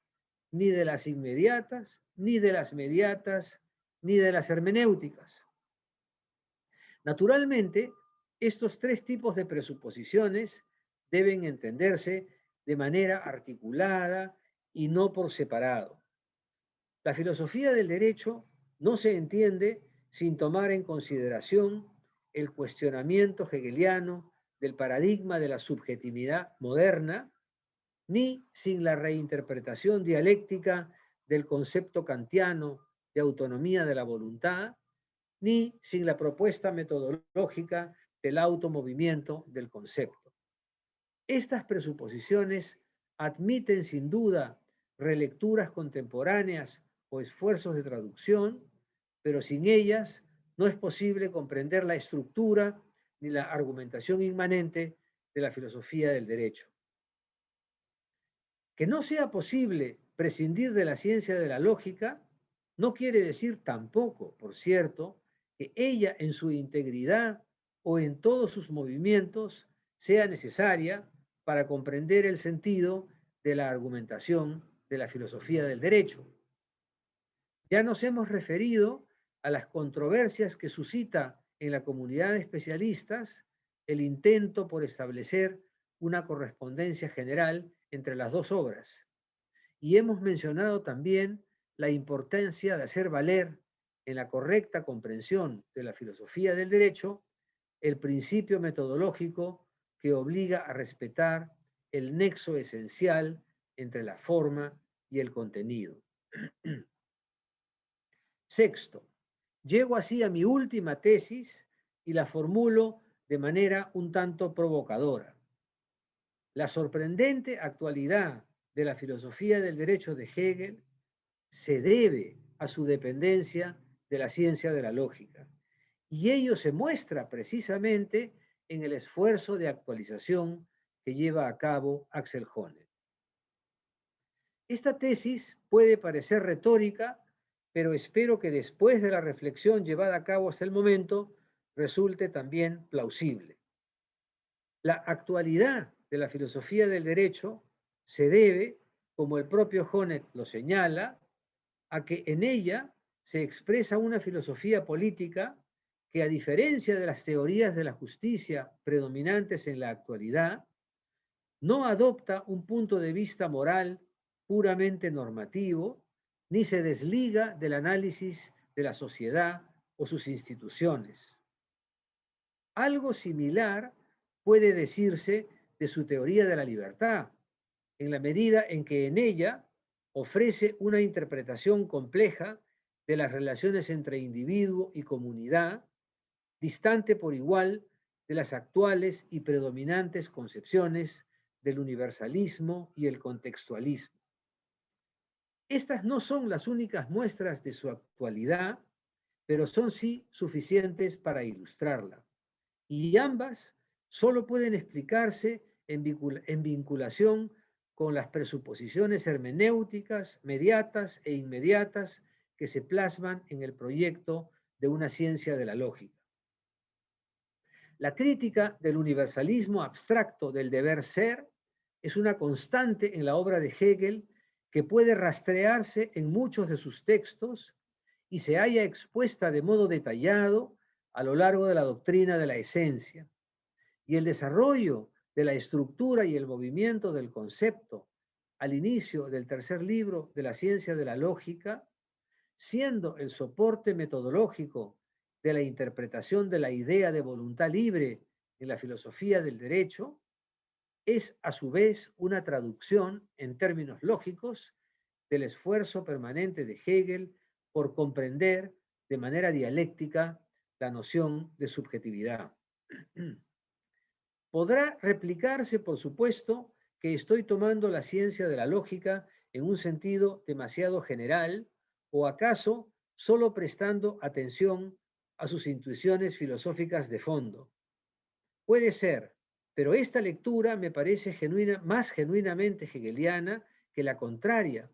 ni de las inmediatas, ni de las mediatas, ni de las hermenéuticas. Naturalmente, estos tres tipos de presuposiciones deben entenderse de manera articulada y no por separado. La filosofía del derecho no se entiende sin tomar en consideración el cuestionamiento hegeliano del paradigma de la subjetividad moderna, ni sin la reinterpretación dialéctica del concepto kantiano de autonomía de la voluntad, ni sin la propuesta metodológica del automovimiento del concepto. Estas presuposiciones admiten sin duda relecturas contemporáneas o esfuerzos de traducción, pero sin ellas no es posible comprender la estructura ni la argumentación inmanente de la filosofía del derecho. Que no sea posible prescindir de la ciencia de la lógica no quiere decir tampoco, por cierto, que ella en su integridad o en todos sus movimientos sea necesaria para comprender el sentido de la argumentación de la filosofía del derecho. Ya nos hemos referido a las controversias que suscita en la comunidad de especialistas el intento por establecer una correspondencia general entre las dos obras. Y hemos mencionado también la importancia de hacer valer en la correcta comprensión de la filosofía del derecho el principio metodológico que obliga a respetar el nexo esencial entre la forma y el contenido. Sexto, llego así a mi última tesis y la formulo de manera un tanto provocadora. La sorprendente actualidad de la filosofía del derecho de Hegel se debe a su dependencia de la ciencia de la lógica, y ello se muestra precisamente en el esfuerzo de actualización que lleva a cabo Axel Honneth. Esta tesis puede parecer retórica, pero espero que después de la reflexión llevada a cabo hasta el momento resulte también plausible. La actualidad de la filosofía del derecho se debe, como el propio Honneth lo señala, a que en ella se expresa una filosofía política que, a diferencia de las teorías de la justicia predominantes en la actualidad, no adopta un punto de vista moral puramente normativo, ni se desliga del análisis de la sociedad o sus instituciones. Algo similar puede decirse de su teoría de la libertad, en la medida en que en ella ofrece una interpretación compleja de las relaciones entre individuo y comunidad, distante por igual de las actuales y predominantes concepciones del universalismo y el contextualismo. Estas no son las únicas muestras de su actualidad, pero son sí suficientes para ilustrarla. Y ambas solo pueden explicarse en vinculación con las presuposiciones hermenéuticas mediatas e inmediatas que se plasman en el proyecto de una ciencia de la lógica. La crítica del universalismo abstracto del deber ser es una constante en la obra de Hegel que puede rastrearse en muchos de sus textos y se halla expuesta de modo detallado a lo largo de la doctrina de la esencia. Y el desarrollo de la estructura y el movimiento del concepto al inicio del tercer libro de la ciencia de la lógica, siendo el soporte metodológico de la interpretación de la idea de voluntad libre en la filosofía del derecho, es a su vez una traducción en términos lógicos del esfuerzo permanente de Hegel por comprender de manera dialéctica la noción de subjetividad. Podrá replicarse, por supuesto, que estoy tomando la ciencia de la lógica en un sentido demasiado general o acaso solo prestando atención a sus intuiciones filosóficas de fondo. Puede ser, pero esta lectura me parece más genuinamente hegeliana que la contraria,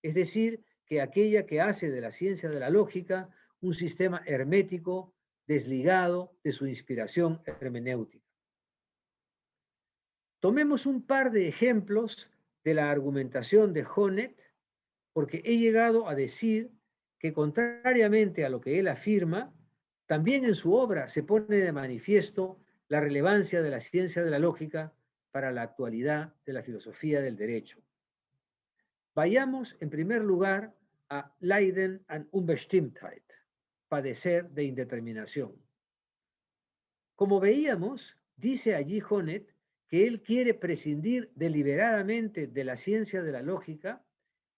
es decir, que aquella que hace de la ciencia de la lógica un sistema hermético desligado de su inspiración hermenéutica. Tomemos un par de ejemplos de la argumentación de Honneth, porque he llegado a decir que, contrariamente a lo que él afirma, también en su obra se pone de manifiesto la relevancia de la ciencia de la lógica para la actualidad de la filosofía del derecho. Vayamos, en primer lugar, a Leiden an Unbestimmtheit, padecer de indeterminación. Como veíamos, dice allí Honneth que él quiere prescindir deliberadamente de la ciencia de la lógica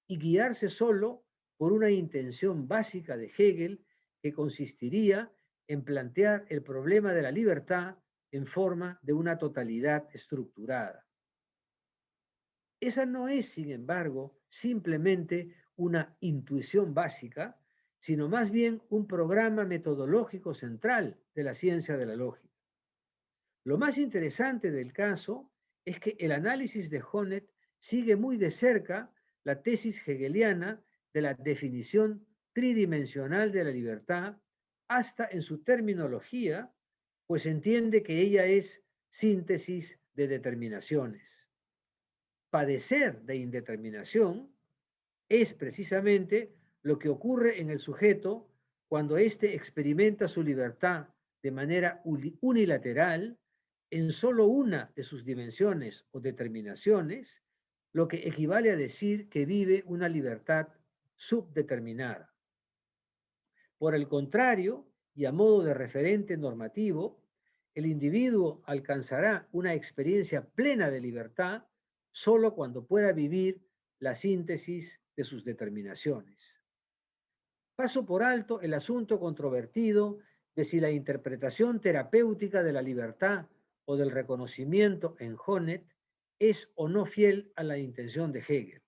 y guiarse solo por una intención básica de Hegel que consistiría en plantear el problema de la libertad en forma de una totalidad estructurada. Esa no es, sin embargo, simplemente una intuición básica, sino más bien un programa metodológico central de la ciencia de la lógica. Lo más interesante del caso es que el análisis de Honneth sigue muy de cerca la tesis hegeliana de la definición tridimensional de la libertad hasta en su terminología, pues entiende que ella es síntesis de determinaciones. Padecer de indeterminación es precisamente lo que ocurre en el sujeto cuando éste experimenta su libertad de manera unilateral en solo una de sus dimensiones o determinaciones, lo que equivale a decir que vive una libertad subdeterminada. Por el contrario, y a modo de referente normativo, el individuo alcanzará una experiencia plena de libertad solo cuando pueda vivir la síntesis de sus determinaciones. Paso por alto el asunto controvertido de si la interpretación terapéutica de la libertad o del reconocimiento en Honneth es o no fiel a la intención de Hegel.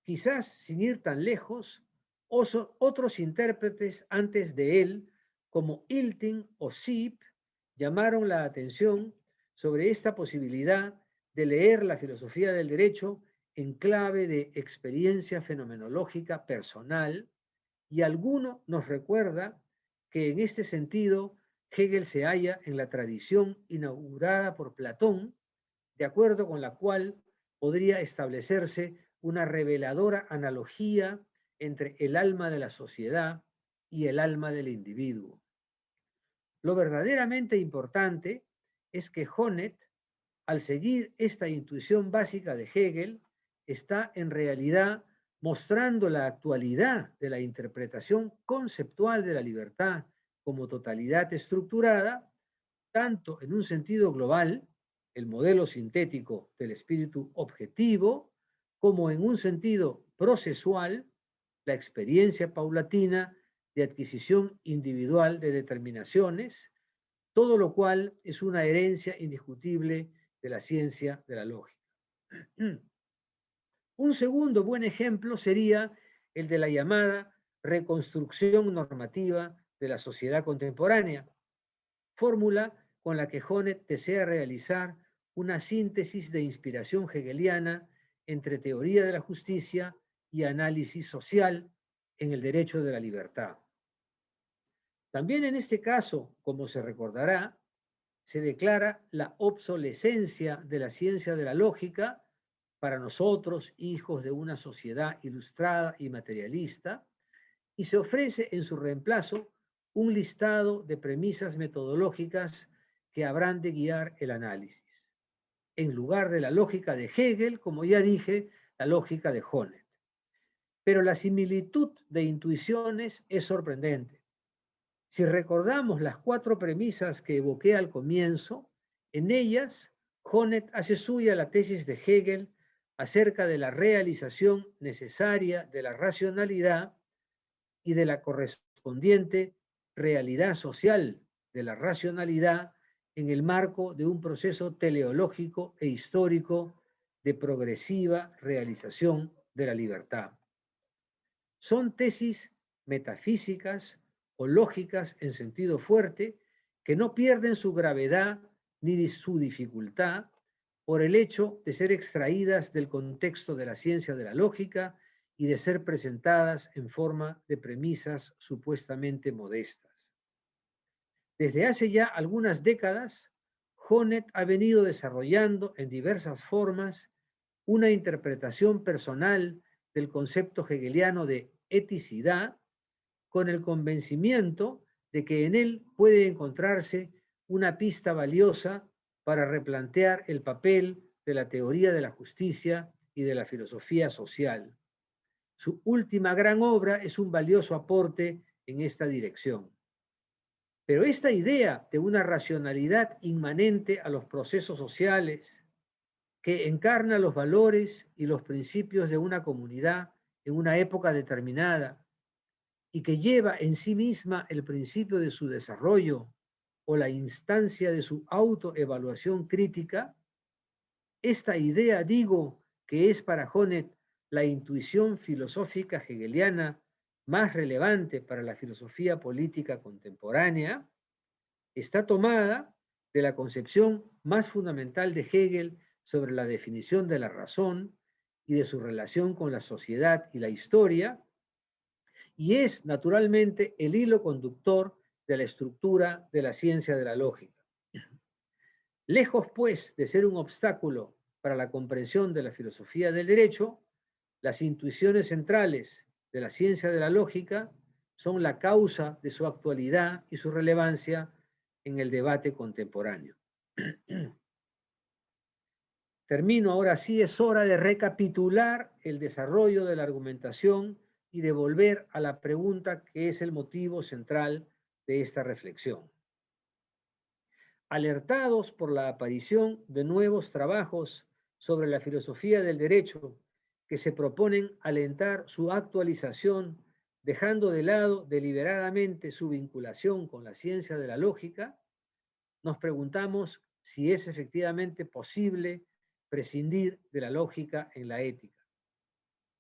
Quizás, sin ir tan lejos, otros intérpretes antes de él, como Ilting o Siep, llamaron la atención sobre esta posibilidad de leer la filosofía del derecho en clave de experiencia fenomenológica personal, y alguno nos recuerda que en este sentido Hegel se halla en la tradición inaugurada por Platón, de acuerdo con la cual podría establecerse una reveladora analogía entre el alma de la sociedad y el alma del individuo. Lo verdaderamente importante es que Honneth, al seguir esta intuición básica de Hegel, está en realidad mostrando la actualidad de la interpretación conceptual de la libertad como totalidad estructurada, tanto en un sentido global, el modelo sintético del espíritu objetivo, como en un sentido procesual, la experiencia paulatina de adquisición individual de determinaciones, todo lo cual es una herencia indiscutible de la ciencia de la lógica. Un segundo buen ejemplo sería el de la llamada reconstrucción normativa de la sociedad contemporánea, fórmula con la que Honneth desea realizar una síntesis de inspiración hegeliana entre teoría de la justicia y análisis social en el derecho de la libertad. También en este caso, como se recordará, se declara la obsolescencia de la ciencia de la lógica para nosotros, hijos de una sociedad ilustrada y materialista, y se ofrece en su reemplazo un listado de premisas metodológicas que habrán de guiar el análisis. En lugar de la lógica de Hegel, como ya dije, la lógica de Honneth. Pero la similitud de intuiciones es sorprendente. Si recordamos las 4 premisas que evoqué al comienzo, en ellas Honneth hace suya la tesis de Hegel acerca de la realización necesaria de la racionalidad y de la correspondiente realidad social de la racionalidad en el marco de un proceso teleológico e histórico de progresiva realización de la libertad. Son tesis metafísicas o lógicas en sentido fuerte que no pierden su gravedad ni su dificultad por el hecho de ser extraídas del contexto de la ciencia de la lógica y de ser presentadas en forma de premisas supuestamente modestas. Desde hace ya algunas décadas, Honneth ha venido desarrollando en diversas formas una interpretación personal del concepto hegeliano de eticidad, con el convencimiento de que en él puede encontrarse una pista valiosa para replantear el papel de la teoría de la justicia y de la filosofía social. Su última gran obra es un valioso aporte en esta dirección. Pero esta idea de una racionalidad inmanente a los procesos sociales, que encarna los valores y los principios de una comunidad en una época determinada y que lleva en sí misma el principio de su desarrollo o la instancia de su autoevaluación crítica, esta idea, digo, que es para Honneth la intuición filosófica hegeliana más relevante para la filosofía política contemporánea, está tomada de la concepción más fundamental de Hegel sobre la definición de la razón y de su relación con la sociedad y la historia, y es naturalmente el hilo conductor de la estructura de la ciencia de la lógica. Lejos, pues, de ser un obstáculo para la comprensión de la filosofía del derecho, las intuiciones centrales de la ciencia de la lógica son la causa de su actualidad y su relevancia en el debate contemporáneo. Termino, ahora sí es hora de recapitular el desarrollo de la argumentación y de volver a la pregunta que es el motivo central de esta reflexión. Alertados por la aparición de nuevos trabajos sobre la filosofía del derecho que se proponen alentar su actualización, dejando de lado deliberadamente su vinculación con la ciencia de la lógica, nos preguntamos si es efectivamente posible prescindir de la lógica en la ética.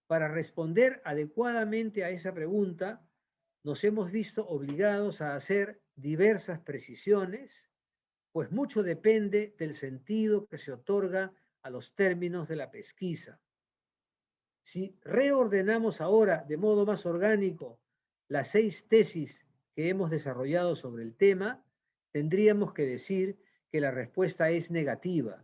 Para responder adecuadamente a esa pregunta, nos hemos visto obligados a hacer diversas precisiones, pues mucho depende del sentido que se otorga a los términos de la pesquisa. Si reordenamos ahora de modo más orgánico las 6 tesis que hemos desarrollado sobre el tema, tendríamos que decir que la respuesta es negativa.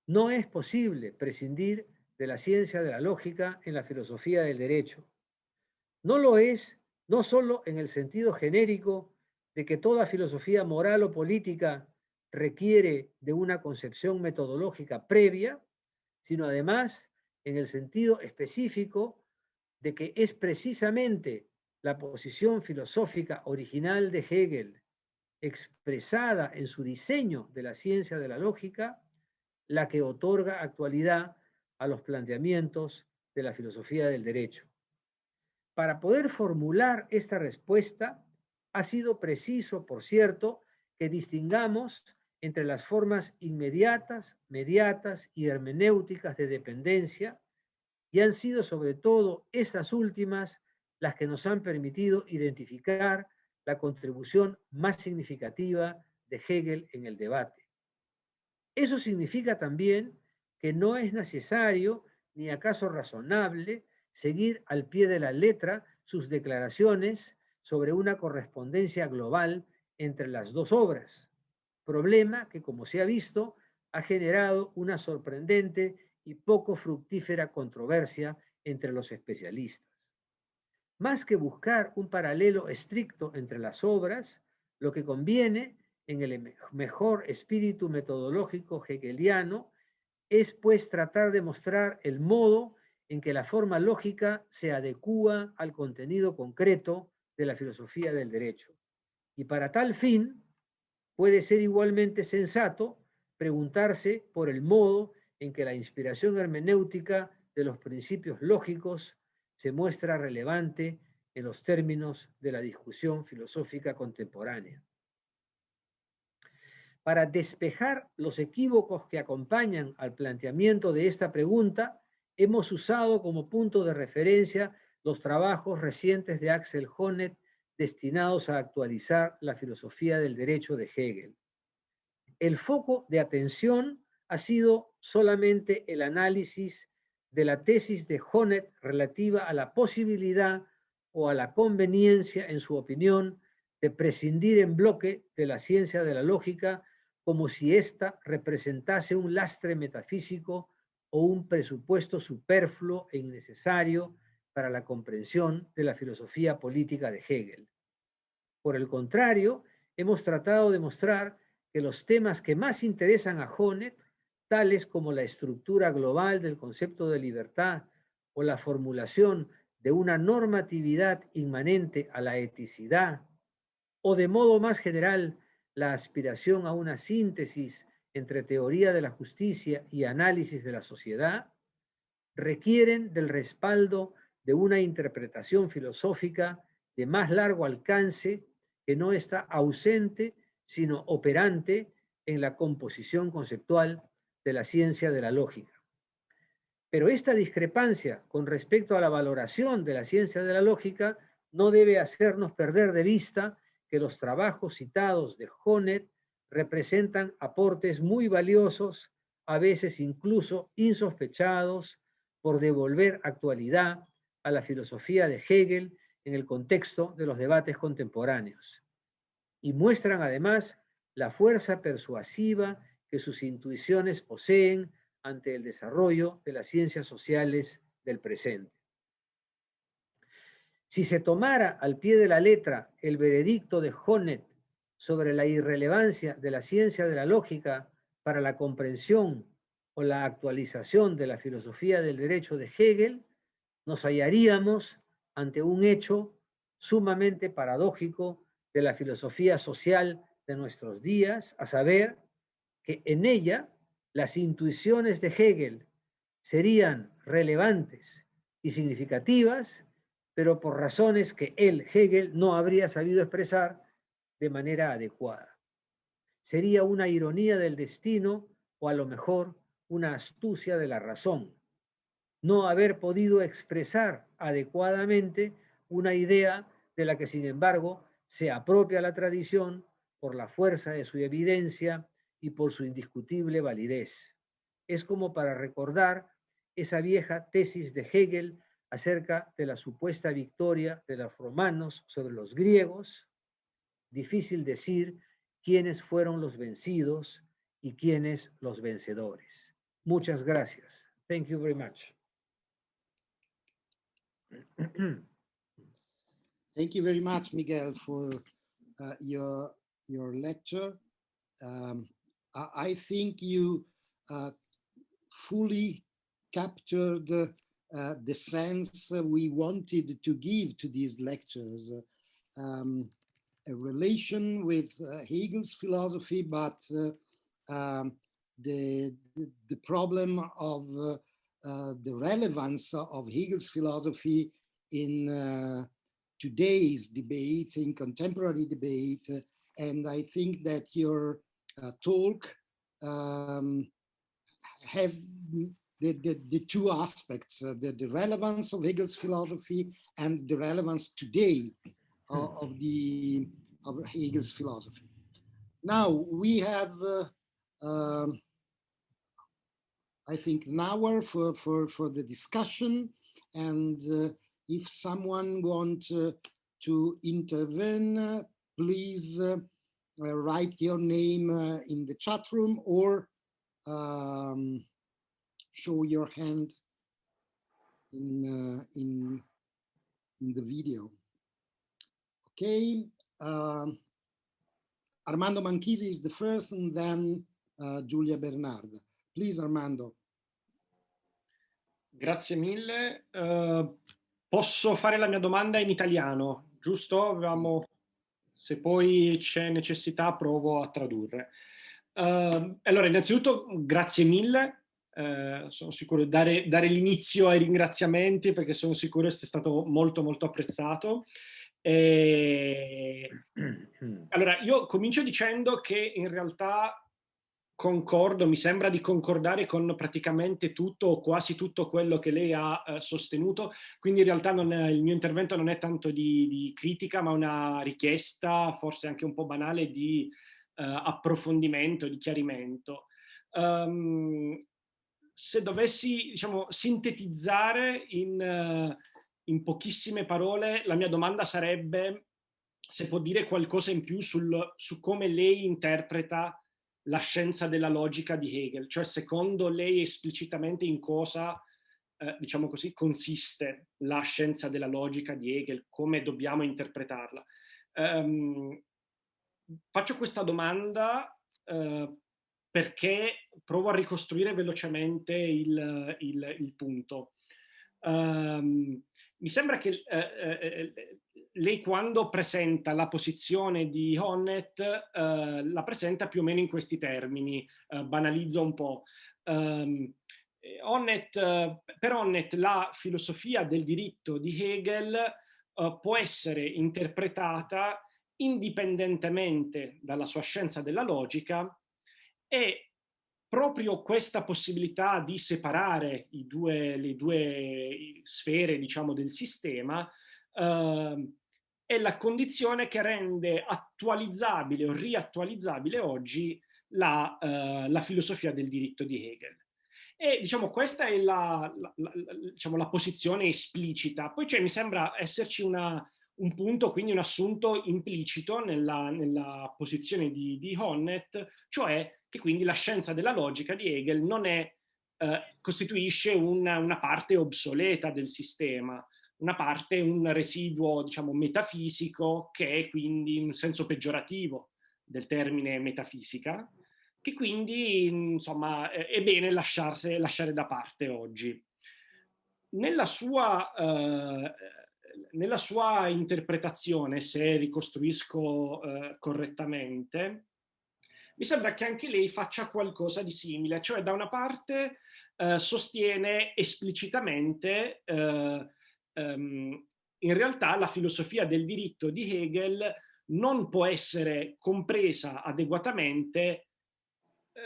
No es posible prescindir de la ciencia de la lógica en la filosofía del derecho. No lo es, no solo en el sentido genérico de que toda filosofía moral o política requiere de una concepción metodológica previa, sino además en el sentido específico de que es precisamente la posición filosófica original de Hegel, expresada en su diseño de la ciencia de la lógica, la que otorga actualidad a los planteamientos de la filosofía del derecho. Para poder formular esta respuesta, ha sido preciso, por cierto, que distingamos entre las formas inmediatas, mediatas y hermenéuticas de dependencia, y han sido sobre todo estas últimas las que nos han permitido identificar la contribución más significativa de Hegel en el debate. Eso significa también que no es necesario ni acaso razonable seguir al pie de la letra sus declaraciones sobre una correspondencia global entre las dos obras, problema que, como se ha visto, ha generado una sorprendente y poco fructífera controversia entre los especialistas. Más que buscar un paralelo estricto entre las obras, lo que conviene, en el mejor espíritu metodológico hegeliano, es pues tratar de mostrar el modo en que la forma lógica se adecúa al contenido concreto de la filosofía del derecho. Y para tal fin, puede ser igualmente sensato preguntarse por el modo en que la inspiración hermenéutica de los principios lógicos se muestra relevante en los términos de la discusión filosófica contemporánea. Para despejar los equívocos que acompañan al planteamiento de esta pregunta, hemos usado como punto de referencia los trabajos recientes de Axel Honneth destinados a actualizar la filosofía del derecho de Hegel. El foco de atención ha sido solamente el análisis de la tesis de Honneth relativa a la posibilidad o a la conveniencia, en su opinión, de prescindir en bloque de la ciencia de la lógica como si ésta representase un lastre metafísico o un presupuesto superfluo e innecesario para la comprensión de la filosofía política de Hegel. Por el contrario, hemos tratado de mostrar que los temas que más interesan a Honneth, tales como la estructura global del concepto de libertad o la formulación de una normatividad inmanente a la eticidad, o de modo más general, la aspiración a una síntesis entre teoría de la justicia y análisis de la sociedad, requieren del respaldo de una interpretación filosófica de más largo alcance que no está ausente, sino operante en la composición conceptual de la ciencia de la lógica. Pero esta discrepancia con respecto a la valoración de la ciencia de la lógica no debe hacernos perder de vista que los trabajos citados de Honneth representan aportes muy valiosos, a veces incluso insospechados, por devolver actualidad a la filosofía de Hegel en el contexto de los debates contemporáneos. Y muestran además la fuerza persuasiva que sus intuiciones poseen ante el desarrollo de las ciencias sociales del presente. Si se tomara al pie de la letra el veredicto de Honneth sobre la irrelevancia de la ciencia de la lógica para la comprensión o la actualización de la filosofía del derecho de Hegel, nos hallaríamos ante un hecho sumamente paradójico de la filosofía social de nuestros días, a saber, que en ella las intuiciones de Hegel serían relevantes y significativas, pero por razones que él, Hegel, no habría sabido expresar de manera adecuada. Sería una ironía del destino o a lo mejor una astucia de la razón no haber podido expresar adecuadamente una idea de la que, sin embargo, se apropia la tradición por la fuerza de su evidencia y por su indiscutible validez. Es como para recordar esa vieja tesis de Hegel acerca de la supuesta victoria de los romanos sobre los griegos. Difícil decir quiénes fueron los vencidos y quiénes los vencedores. Muchas gracias. Thank you very much. Thank you very much, Miguel, for your lecture. I think you fully captured the sense we wanted to give to these lectures, a relation with Hegel's philosophy, but the problem of the relevance of Hegel's philosophy in today's debate, in contemporary debate. And I think that your talk has the two aspects, the relevance of Hegel's philosophy and the relevance today of Hegel's philosophy. Now we have, I think, an hour for the discussion, and if someone wants to intervene, please write your name in the chat room or show your hand in the video. Okay, Armando Manchisi is the first, and then Giulia Bernard. Please, Armando. Grazie mille. Posso fare la mia domanda in italiano, giusto? Se poi c'è necessità, provo a tradurre. Allora, innanzitutto, grazie mille. Sono sicuro di dare l'inizio ai ringraziamenti, perché sono sicuro che sia stato molto, molto apprezzato. Allora, io comincio dicendo che in realtà concordo, mi sembra di concordare con praticamente tutto o quasi tutto quello che lei ha sostenuto, quindi in realtà il mio intervento non è tanto di critica, ma una richiesta, forse anche un po' banale, di approfondimento, di chiarimento. Se dovessi, diciamo, sintetizzare in pochissime parole, la mia domanda sarebbe se può dire qualcosa in più su come lei interpreta la scienza della logica di Hegel, cioè secondo lei esplicitamente in cosa, diciamo così, consiste la scienza della logica di Hegel, come dobbiamo interpretarla. Faccio questa domanda perché provo a ricostruire velocemente il punto. Mi sembra che lei, quando presenta la posizione di Honneth, la presenta più o meno in questi termini, banalizzo un po'. Per Honneth la filosofia del diritto di Hegel può essere interpretata indipendentemente dalla sua scienza della logica, e proprio questa possibilità di separare le due sfere, diciamo, del sistema è la condizione che rende attualizzabile o riattualizzabile oggi la filosofia del diritto di Hegel. E diciamo questa è diciamo, la posizione esplicita. Poi mi sembra esserci un punto, quindi un assunto implicito nella posizione di Honneth, cioè che quindi la scienza della logica di Hegel non costituisce una parte obsoleta del sistema, una parte, un residuo, diciamo, metafisico, che è quindi in senso peggiorativo del termine metafisica, che quindi, insomma, è bene lasciare da parte oggi. Nella sua interpretazione, se ricostruisco correttamente, mi sembra che anche lei faccia qualcosa di simile, cioè da una parte sostiene esplicitamente in realtà la filosofia del diritto di Hegel non può essere compresa adeguatamente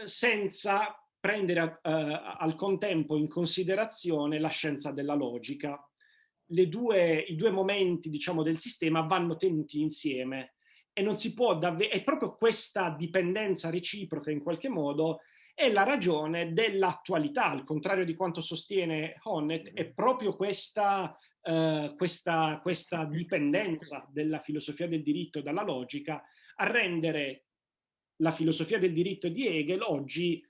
senza prendere al contempo in considerazione la scienza della logica. I due momenti, diciamo, del sistema vanno tenuti insieme e non si può è proprio questa dipendenza reciproca, in qualche modo, è la ragione dell'attualità. Al contrario di quanto sostiene Honneth, è proprio questa dipendenza della filosofia del diritto dalla logica a rendere la filosofia del diritto di Hegel oggi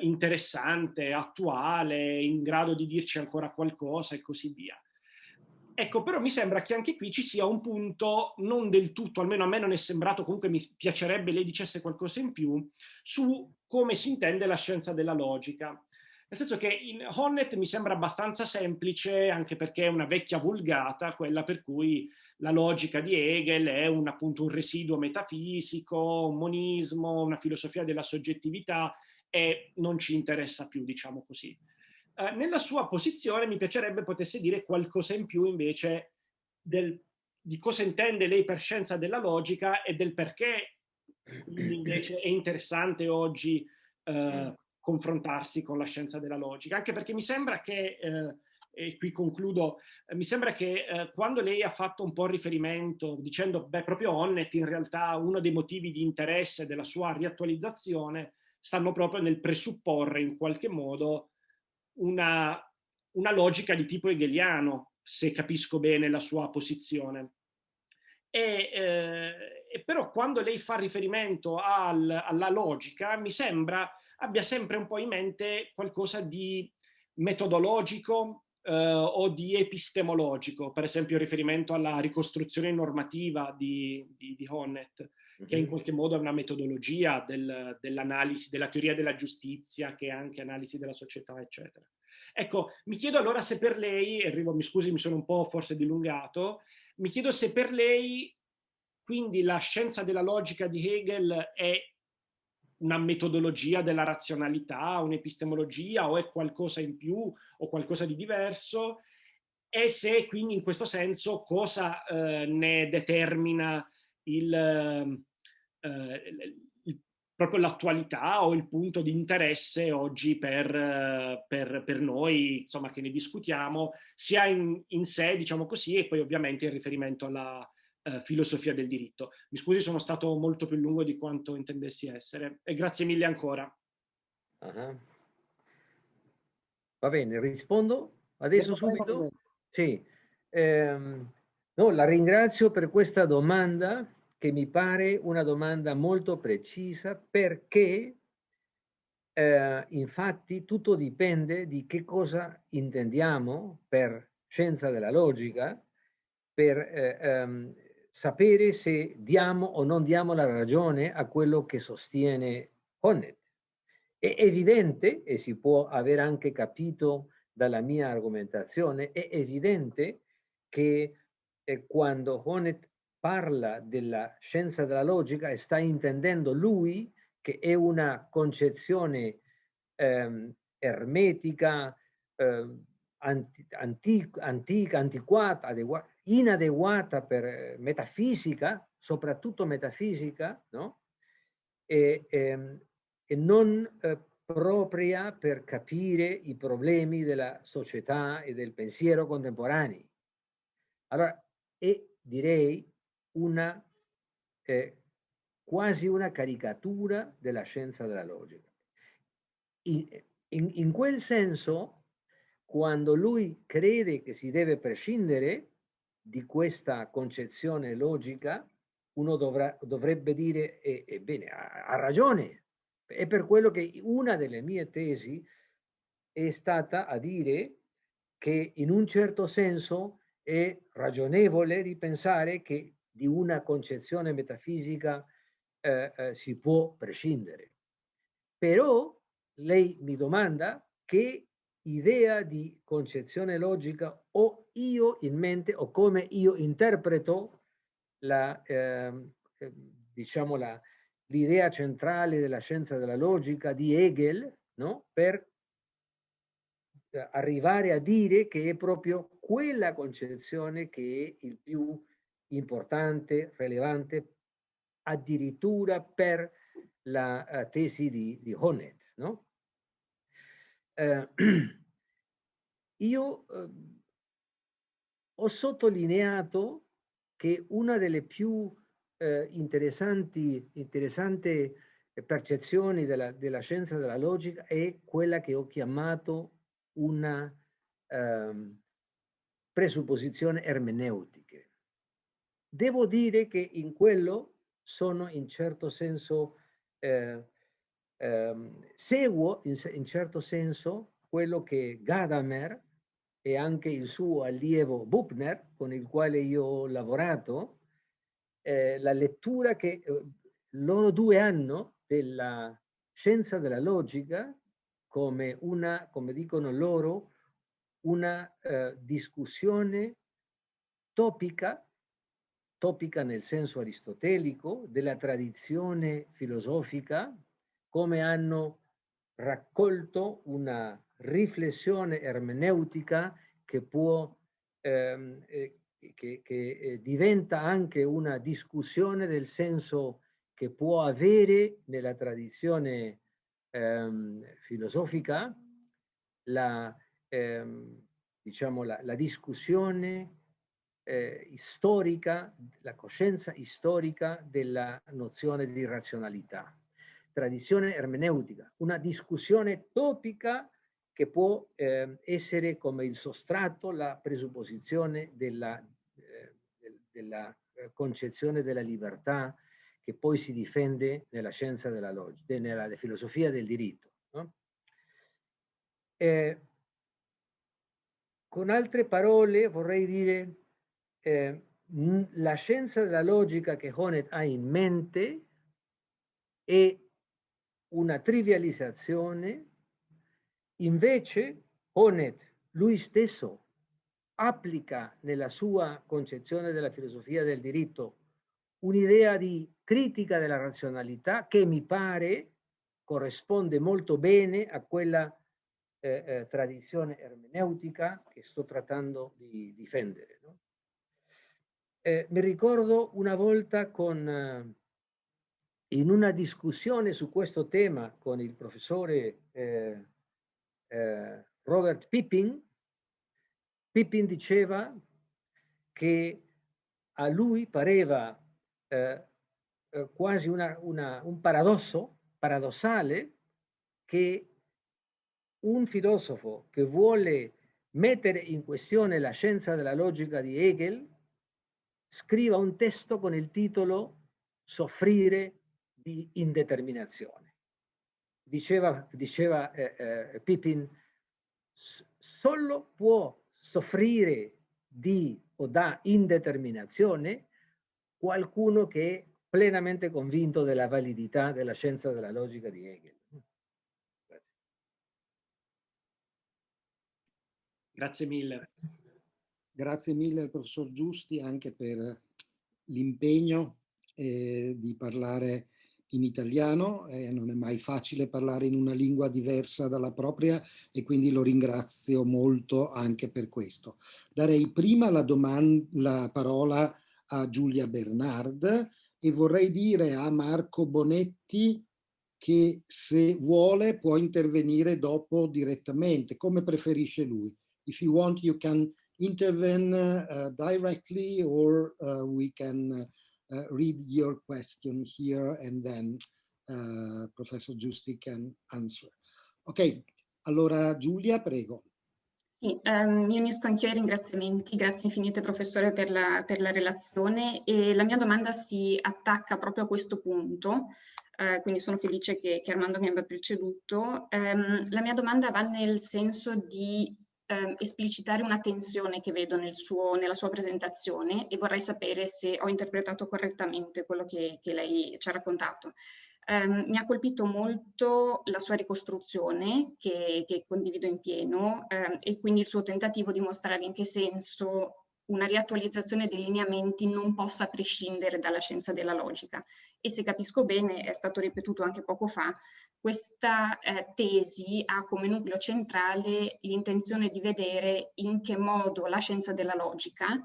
interessante, attuale, in grado di dirci ancora qualcosa e così via. Ecco, però mi sembra che anche qui ci sia un punto non del tutto, almeno a me non è sembrato, comunque mi piacerebbe lei dicesse qualcosa in più, su come si intende la scienza della logica. Nel senso che in Honneth mi sembra abbastanza semplice, anche perché è una vecchia vulgata, quella per cui la logica di Hegel è appunto un residuo metafisico, un monismo, una filosofia della soggettività, e non ci interessa più, diciamo così. Nella sua posizione mi piacerebbe potesse dire qualcosa in più invece di cosa intende lei per scienza della logica e del perché Quindi invece è interessante oggi confrontarsi con la scienza della logica, anche perché mi sembra che, e qui concludo, mi sembra che quando lei ha fatto un po' riferimento dicendo, beh, proprio Honneth in realtà uno dei motivi di interesse della sua riattualizzazione stanno proprio nel presupporre in qualche modo una logica di tipo hegeliano, se capisco bene la sua posizione. E però quando lei fa riferimento alla logica, mi sembra abbia sempre un po' in mente qualcosa di metodologico o di epistemologico, per esempio in riferimento alla ricostruzione normativa di Honneth, che in qualche modo è una metodologia dell'analisi, della teoria della giustizia, che è anche analisi della società, eccetera. Ecco, mi chiedo allora se per lei, mi scusi, mi sono un po' forse dilungato, mi chiedo se per lei quindi la scienza della logica di Hegel è una metodologia della razionalità, un'epistemologia o è qualcosa in più o qualcosa di diverso, e se quindi in questo senso cosa ne determina proprio l'attualità o il punto di interesse oggi per noi, insomma, che ne discutiamo, sia in sé, diciamo così, e poi ovviamente in riferimento alla filosofia del diritto. Mi scusi, sono stato molto più lungo di quanto intendessi essere, e grazie mille ancora. Va bene, rispondo adesso subito? Sì. No, la ringrazio per questa domanda, che mi pare una domanda molto precisa, perché infatti tutto dipende di che cosa intendiamo per scienza della logica, per sapere se diamo o non diamo la ragione a quello che sostiene Honneth. È evidente, e si può aver anche capito dalla mia argomentazione, è evidente che quando Honneth parla della scienza della logica sta intendendo lui che è una concezione ermetica, antica, antiquata, inadeguata per metafisica, soprattutto metafisica, no? E non propria per capire i problemi della società e del pensiero contemporanei. Allora, è direi una quasi una caricatura della scienza della logica. In quel senso, quando lui crede che si deve prescindere di questa concezione logica, uno dovrebbe dire, bene, ha ragione. È per quello che una delle mie tesi è stata a dire che in un certo senso è ragionevole di pensare che di una concezione metafisica si può prescindere. Però lei mi domanda che idea di concezione logica ho io in mente o come io interpreto diciamo l'idea centrale della scienza della logica di Hegel, no? Per arrivare a dire che è proprio quella concezione che è il più importante, rilevante, addirittura per la tesi di Honneth, no? Io ho sottolineato che una delle più interessanti percezioni della scienza della logica è quella che ho chiamato una presupposizione ermeneutica. Devo dire che in quello sono in certo senso seguo in certo senso quello che Gadamer e anche il suo allievo Buchner, con il quale io ho lavorato, la lettura che loro due hanno della scienza della logica come una, come dicono loro, una discussione topica nel senso aristotelico, della tradizione filosofica, come hanno raccolto una riflessione ermeneutica che può che diventa anche una discussione del senso che può avere nella tradizione filosofica diciamo, la discussione storica, la coscienza storica della nozione di razionalità. Tradizione ermeneutica, una discussione topica che può essere come il sostrato, la presupposizione della concezione della libertà che poi si difende nella scienza della logica, nella filosofia del diritto. No? Con altre parole vorrei dire la scienza della logica che Honneth ha in mente è una trivializzazione, invece Honneth lui stesso applica nella sua concezione della filosofia del diritto un'idea di critica della razionalità che mi pare corrisponde molto bene a quella tradizione ermeneutica che sto trattando di difendere. No? Mi ricordo una volta in una discussione su questo tema con il professore Robert Pippin diceva che a lui pareva quasi un paradossale che un filosofo che vuole mettere in questione la scienza della logica di Hegel scriva un testo con il titolo Soffrire di indeterminazione. Diceva Pippin, solo può soffrire di o da indeterminazione qualcuno che è plenamente convinto della validità della scienza della logica di Hegel. Grazie mille. Grazie mille al professor Giusti anche per l'impegno di parlare in italiano. Non è mai facile parlare in una lingua diversa dalla propria e quindi lo ringrazio molto anche per questo. Darei prima la parola a Giulia Bernard e vorrei dire a Marco Bonetti che se vuole può intervenire dopo direttamente, come preferisce lui. If you want, you can intervene directly, or we can read your question here and then Professor Giusti can answer. Ok, allora Giulia, prego. Sì, mi unisco anch'io ai ringraziamenti, grazie infinite professore per la relazione e la mia domanda si attacca proprio a questo punto, quindi sono felice che Armando mi abbia preceduto. La mia domanda va nel senso di esplicitare una tensione che vedo nella sua presentazione e vorrei sapere se ho interpretato correttamente quello che lei ci ha raccontato. Mi ha colpito molto la sua ricostruzione che condivido in pieno e quindi il suo tentativo di mostrare in che senso una riattualizzazione dei lineamenti non possa prescindere dalla scienza della logica. E se capisco bene, è stato ripetuto anche poco fa, questa tesi ha come nucleo centrale l'intenzione di vedere in che modo la scienza della logica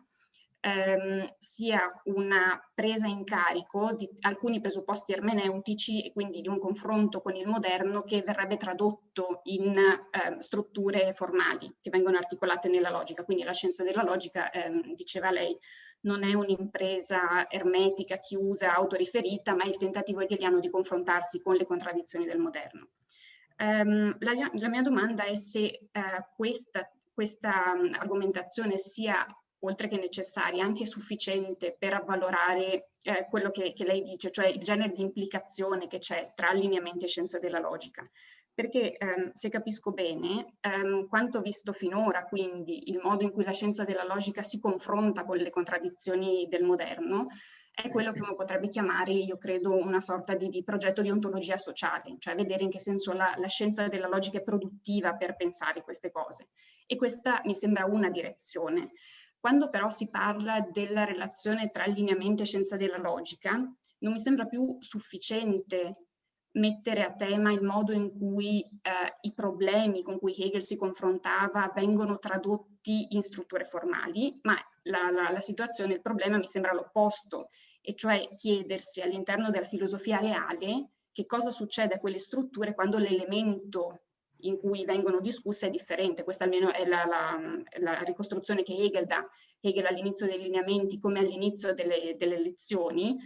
sia una presa in carico di alcuni presupposti ermeneutici e quindi di un confronto con il moderno che verrebbe tradotto in strutture formali che vengono articolate nella logica. Quindi la scienza della logica, diceva lei, non è un'impresa ermetica, chiusa, autoriferita, ma è il tentativo hegeliano di confrontarsi con le contraddizioni del moderno. La mia domanda è se questa argomentazione sia, oltre che necessaria, anche sufficiente per avvalorare quello che lei dice, cioè il genere di implicazione che c'è tra allineamenti e scienza della logica. Perché se capisco bene, quanto visto finora, quindi il modo in cui la scienza della logica si confronta con le contraddizioni del moderno, è quello che uno potrebbe chiamare, io credo, una sorta di progetto di ontologia sociale, cioè vedere in che senso la scienza della logica è produttiva per pensare queste cose. E questa mi sembra una direzione. Quando però si parla della relazione tra allineamento e scienza della logica, non mi sembra più sufficiente mettere a tema il modo in cui i problemi con cui Hegel si confrontava vengono tradotti in strutture formali, ma la situazione, il problema mi sembra l'opposto, e cioè chiedersi all'interno della filosofia reale che cosa succede a quelle strutture quando l'elemento in cui vengono discusse è differente. Questa almeno è la ricostruzione che Hegel dà. Hegel all'inizio dei lineamenti, come all'inizio delle lezioni,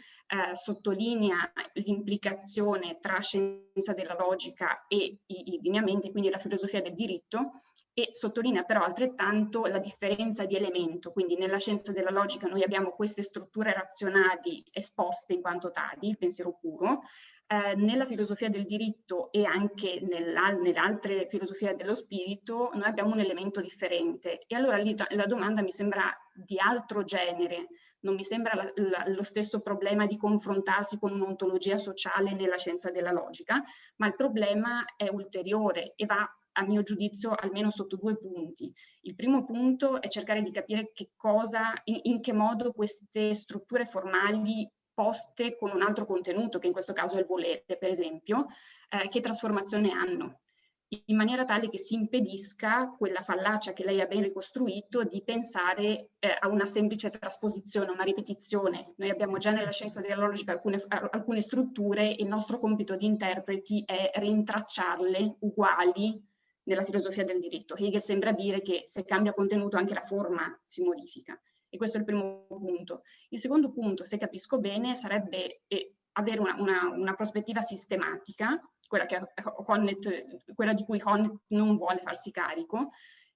sottolinea l'implicazione tra scienza della logica e i lineamenti, quindi la filosofia del diritto, e sottolinea però altrettanto la differenza di elemento. Quindi nella scienza della logica noi abbiamo queste strutture razionali esposte in quanto tali, il pensiero puro. Nella filosofia del diritto e anche nelle altre filosofie dello spirito noi abbiamo un elemento differente, e allora lì la domanda mi sembra di altro genere, non mi sembra lo stesso problema di confrontarsi con un'ontologia sociale nella scienza della logica, ma il problema è ulteriore e va, a mio giudizio, almeno sotto 2 punti. Il primo punto è cercare di capire che cosa, in che modo queste strutture formali poste con un altro contenuto, che in questo caso è il volere, per esempio, che trasformazione hanno, in maniera tale che si impedisca quella fallacia che lei ha ben ricostruito di pensare a una semplice trasposizione, una ripetizione. Noi abbiamo già nella scienza della logica alcune strutture e il nostro compito di interpreti è rintracciarle uguali nella filosofia del diritto. Hegel sembra dire che se cambia contenuto anche la forma si modifica. E questo è il primo punto. Il secondo punto, se capisco bene, sarebbe avere una prospettiva sistematica, quella di cui Honneth non vuole farsi carico,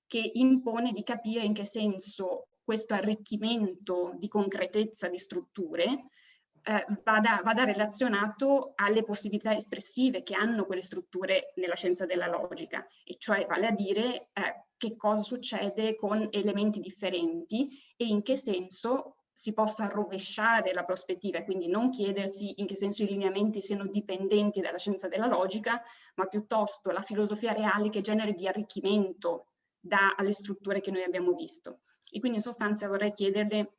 che impone di capire in che senso questo arricchimento di concretezza di strutture vada relazionato alle possibilità espressive che hanno quelle strutture nella scienza della logica, e cioè vale a dire che cosa succede con elementi differenti e in che senso si possa rovesciare la prospettiva, e quindi non chiedersi in che senso i lineamenti siano dipendenti dalla scienza della logica, ma piuttosto la filosofia reale che genere di arricchimento dà alle strutture che noi abbiamo visto. E quindi in sostanza vorrei chiederle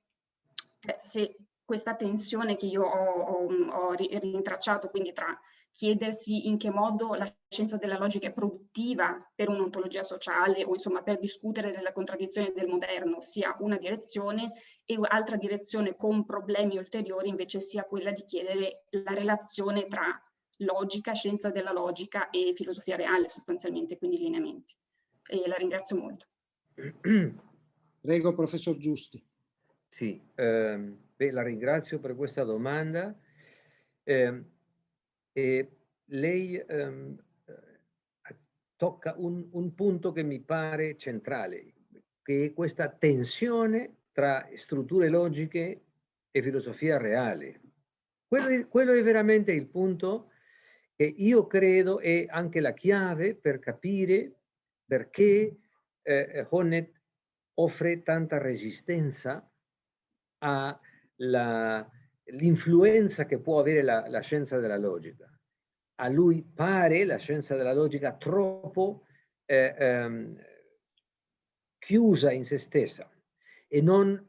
se questa tensione che io ho rintracciato, quindi tra chiedersi in che modo la scienza della logica è produttiva per un'ontologia sociale o insomma per discutere della contraddizione del moderno, sia una direzione, e altra direzione con problemi ulteriori invece sia quella di chiedere la relazione tra logica, scienza della logica e filosofia reale sostanzialmente, quindi lineamenti. E la ringrazio molto. Prego, professor Giusti. Sì, la ringrazio per questa domanda. Lei tocca un punto che mi pare centrale, che è questa tensione tra strutture logiche e filosofia reale. Quello è veramente il punto che io credo è anche la chiave per capire perché Honneth offre tanta resistenza all'influenza che può avere la scienza della logica. A lui pare la scienza della logica troppo chiusa in se stessa e non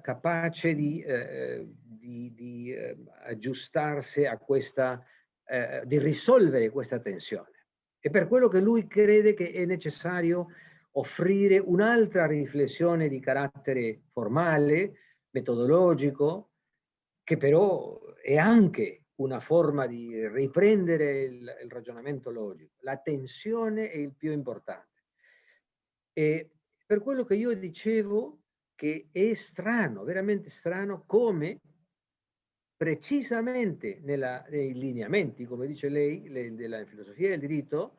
capace di aggiustarsi a questa, di risolvere questa tensione. È per quello che lui crede che è necessario offrire un'altra riflessione di carattere formale, metodologico, che però è anche una forma di riprendere il ragionamento logico. La tensione è il più importante. E per quello che io dicevo che è strano, veramente strano, come precisamente nei lineamenti, come dice lei, della filosofia del diritto,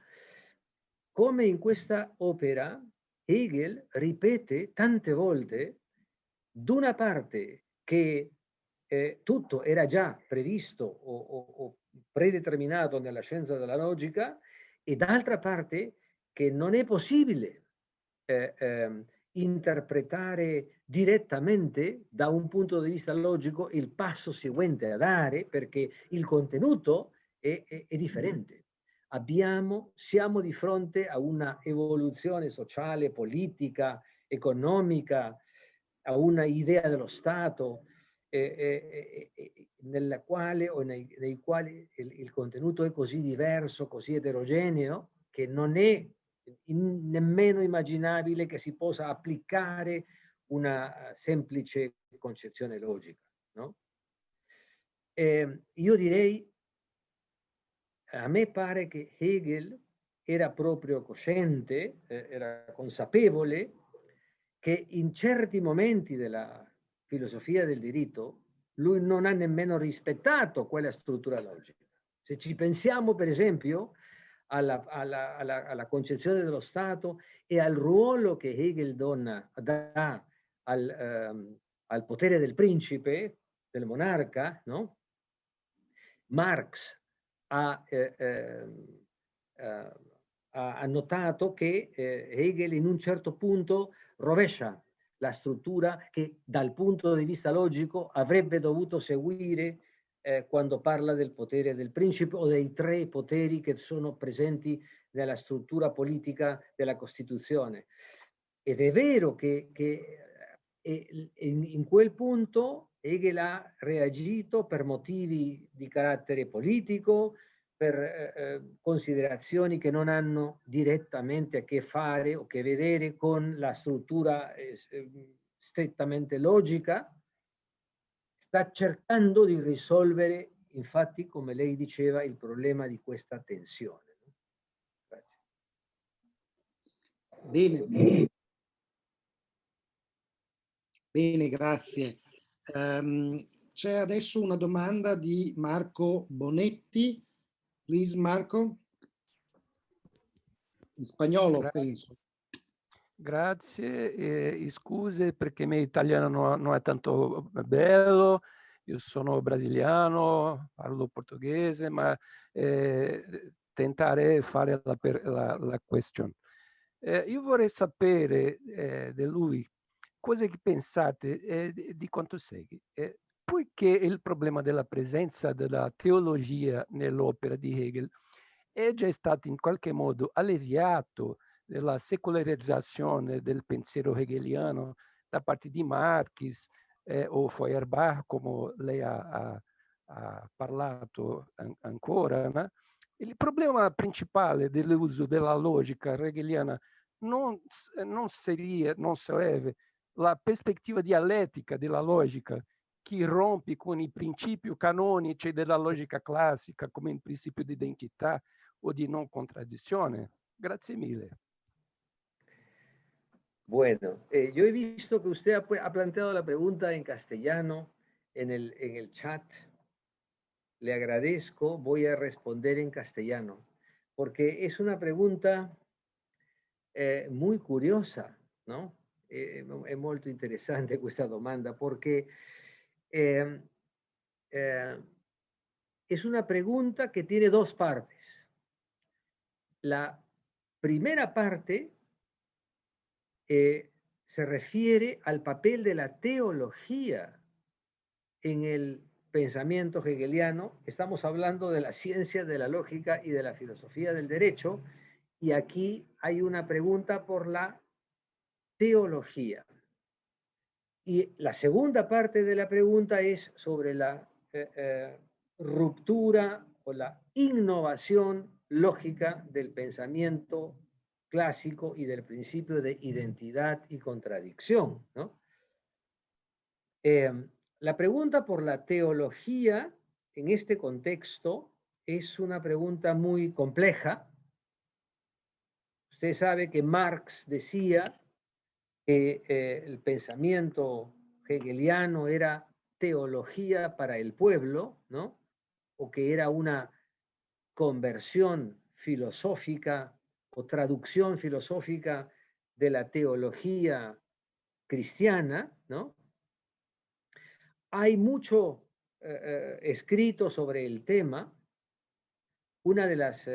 come in questa opera Hegel ripete tante volte, d'una parte che tutto era già previsto o predeterminato nella scienza della logica, e d'altra parte che non è possibile interpretare direttamente da un punto di vista logico il passo seguente a dare, perché il contenuto è differente. Siamo di fronte a una evoluzione sociale, politica, economica, a una idea dello Stato nella quale o nei quali il contenuto è così diverso, così eterogeneo, che non è nemmeno immaginabile che si possa applicare una semplice concezione logica, no? io direi, a me pare che Hegel era proprio cosciente, era consapevole che in certi momenti della filosofia del diritto lui non ha nemmeno rispettato quella struttura logica. Se ci pensiamo, per esempio, alla concezione dello Stato e al ruolo che Hegel dà al potere del principe, del monarca, no? Marx ha notato che Hegel in un certo punto rovescia la struttura che dal punto di vista logico avrebbe dovuto seguire quando parla del potere del principe o dei tre poteri che sono presenti nella struttura politica della Costituzione. Ed è vero che in quel punto Hegel ha reagito per motivi di carattere politico, per considerazioni che non hanno direttamente a che fare o che vedere con la struttura strettamente logica. Sta cercando di risolvere, infatti, come lei diceva, il problema di questa tensione. Grazie. Bene. Bene, grazie. C'è adesso una domanda di Marco Bonetti. Please, Marco. In spagnolo, penso. Grazie e scuse perché il mio italiano non è tanto bello, io sono brasiliano, parlo portoghese, ma tentare fare la question. Io vorrei sapere di lui cosa che pensate di quanto segue. Poiché il problema della presenza della teologia nell'opera di Hegel è già stato in qualche modo alleviato della secolarizzazione del pensiero hegeliano da parte di Marx o Feuerbach, come lei ha parlato ancora, no? Il problema principale dell'uso della logica hegeliana non sarebbe la prospettiva dialettica della logica che rompe con i principi canonici della logica classica, come il principio di identità o di non contraddizione. Grazie mille. Bueno, yo he visto que usted ha planteado la pregunta en castellano en el chat. Le agradezco, voy a responder en castellano, porque es una pregunta muy curiosa, ¿no? È molto interessante questa domanda, porque es una pregunta que tiene dos partes. La primera parte se refiere al papel de la teología en el pensamiento hegeliano. Estamos hablando de la ciencia, de la lógica y de la filosofía del derecho, y aquí hay una pregunta por la teología. Y la segunda parte de la pregunta es sobre la ruptura o la innovación lógica del pensamiento clásico y del principio de identidad y contradicción, ¿no? La pregunta por la teología en este contexto es una pregunta muy compleja. Usted sabe que Marx decía que el pensamiento hegeliano era teología para el pueblo, ¿no? O que era una conversión filosófica o traducción filosófica de la teología cristiana, ¿no? Hay mucho escrito sobre el tema. Una de las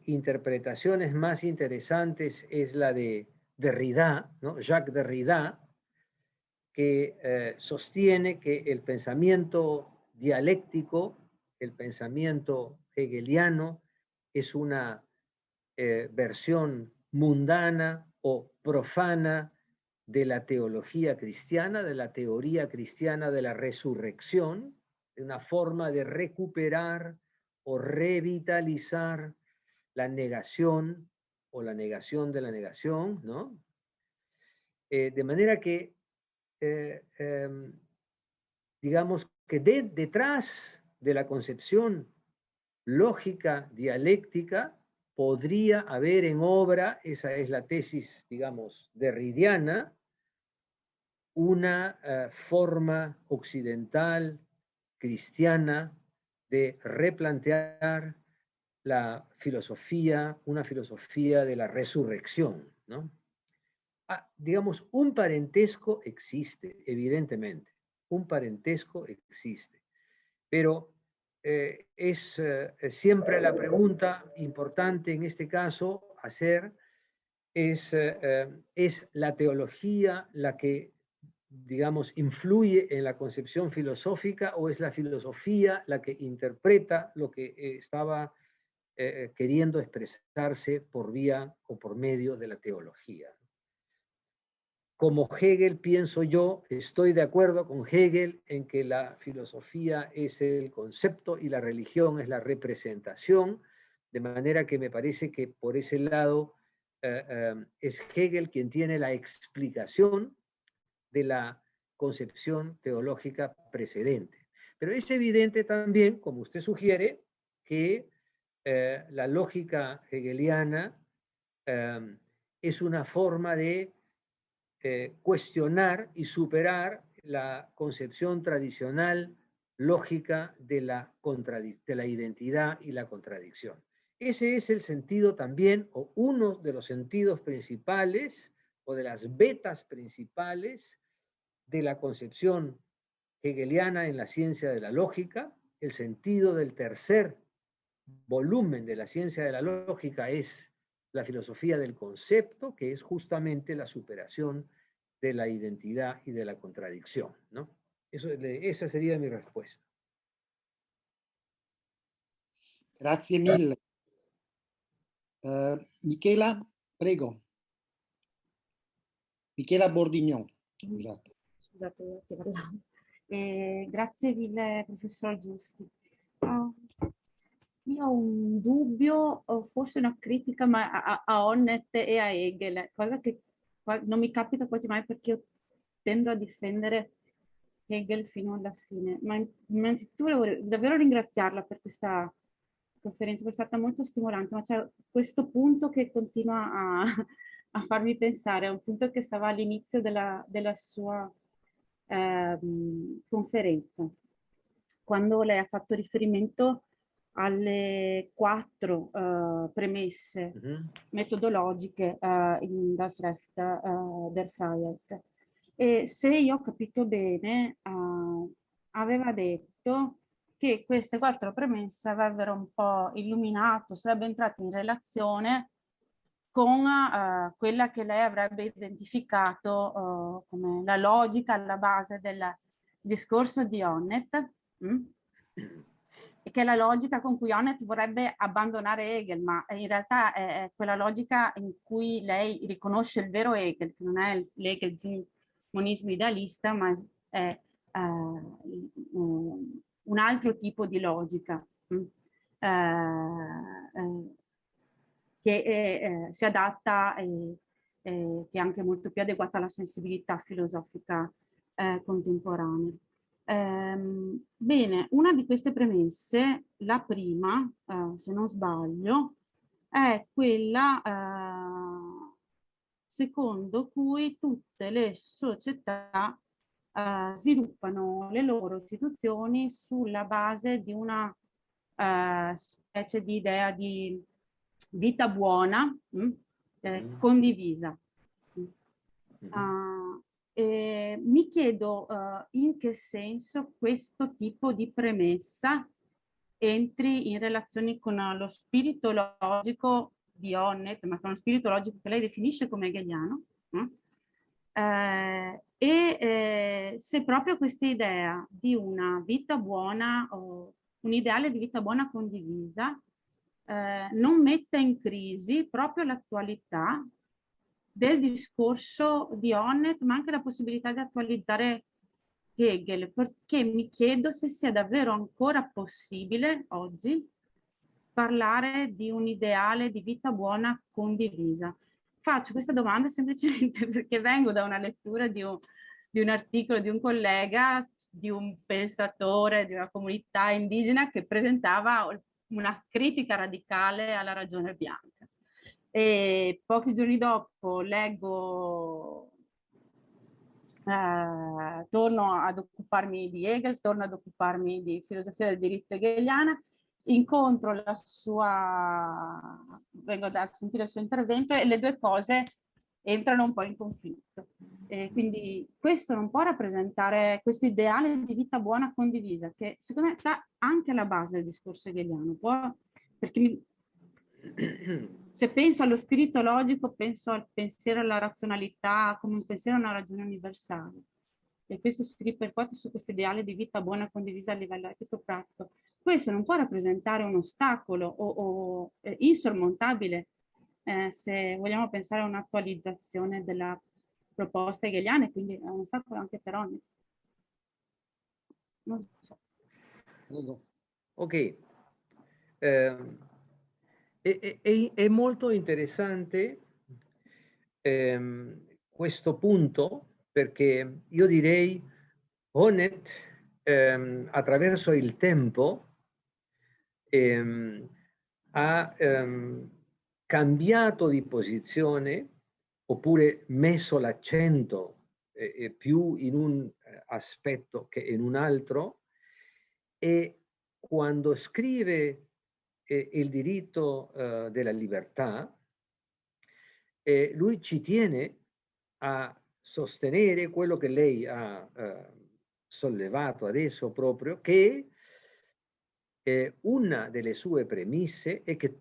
interpretaciones más interesantes es la de Derrida, ¿no? Jacques Derrida, que sostiene que el pensamiento dialéctico, el pensamiento hegeliano, es una versión mundana o profana de la teología cristiana, de la teoría cristiana de la resurrección, de una forma de recuperar o revitalizar la negación o la negación de la negación, ¿no? De manera que digamos que detrás de la concepción lógica dialéctica podría haber en obra, esa es la tesis, digamos, derridiana, una forma occidental, cristiana, de replantear la filosofía, una filosofía de la resurrección, ¿no? Digamos, un parentesco existe, evidentemente, un parentesco existe, pero es siempre la pregunta importante en este caso hacer es la teología la que, digamos, influye en la concepción filosófica o es la filosofía la que interpreta lo que estaba queriendo expresarse por vía o por medio de la teología. Como Hegel, pienso yo, estoy de acuerdo con Hegel en que la filosofía es el concepto y la religión es la representación, de manera que me parece que por ese lado es Hegel quien tiene la explicación de la concepción teológica precedente. Pero es evidente también, como usted sugiere, que la lógica hegeliana es una forma de cuestionar y superar la concepción tradicional lógica de la identidad y la contradicción. Ese es el sentido también, o uno de los sentidos principales, o de las vetas principales de la concepción hegeliana en la ciencia de la lógica. El sentido del tercer volumen de la ciencia de la lógica es la filosofía del concepto, que es justamente la superación de la identidad y de la contradicción, ¿no? Esa sería mi respuesta. Grazie mille. Michela, prego. Michela Bordignon. Scusate. Scusate che parlavo. Grazie mille, professor Giusti. Io ho un dubbio, o forse una critica a Honneth e a Hegel, cosa che non mi capita quasi mai perché io tendo a difendere Hegel fino alla fine. Ma innanzitutto volevo davvero ringraziarla per questa conferenza, è stata molto stimolante, ma c'è questo punto che continua a farmi pensare, è un punto che stava all'inizio della sua conferenza, quando lei ha fatto riferimento alle 4 premesse metodologiche in Das Recht der Freiheit. E se io ho capito bene, aveva detto che queste 4 premesse avrebbero un po' illuminato, sarebbe entrata in relazione con quella che lei avrebbe identificato come la logica alla base del discorso di Honneth, e che è la logica con cui Honneth vorrebbe abbandonare Hegel, ma in realtà è quella logica in cui lei riconosce il vero Hegel, che non è l'Hegel di un monismo idealista, ma è un altro tipo di logica che si adatta e che è anche molto più adeguata alla sensibilità filosofica contemporanea. Bene, una di queste premesse, la prima, se non sbaglio, è quella secondo cui tutte le società sviluppano le loro istituzioni sulla base di una specie di idea di vita buona condivisa. Mi chiedo in che senso questo tipo di premessa entri in relazione con lo spirito logico di Honneth, ma con lo spirito logico che lei definisce come hegeliano, se proprio questa idea di una vita buona o un ideale di vita buona condivisa non mette in crisi proprio l'attualità del discorso di Honneth, ma anche la possibilità di attualizzare Hegel, perché mi chiedo se sia davvero ancora possibile oggi parlare di un ideale di vita buona condivisa. Faccio questa domanda semplicemente perché vengo da una lettura di di un articolo di un collega, di un pensatore di una comunità indigena che presentava una critica radicale alla ragione bianca. E pochi giorni dopo leggo, torno ad occuparmi di Hegel, torno ad occuparmi di filosofia del diritto hegeliana, incontro la sua, vengo a sentire il suo intervento e le due cose entrano un po' in conflitto. E quindi questo non può rappresentare questo ideale di vita buona condivisa, che secondo me sta anche alla base del discorso hegeliano, perché se penso allo spirito logico, penso al pensiero alla razionalità come un pensiero a una ragione universale. E questo si ripercuote su questo ideale di vita buona condivisa a livello etico-pratico. Questo non può rappresentare un ostacolo o insormontabile se vogliamo pensare a un'attualizzazione della proposta hegeliana, e quindi è un ostacolo anche per ogni. Non so. Ok. È molto interessante questo punto, perché io direi Honneth attraverso il tempo ha cambiato di posizione oppure messo l'accento più in un aspetto che in un altro, e quando scrive il diritto della libertà, lui ci tiene a sostenere quello che lei ha sollevato adesso proprio, che una delle sue premesse è che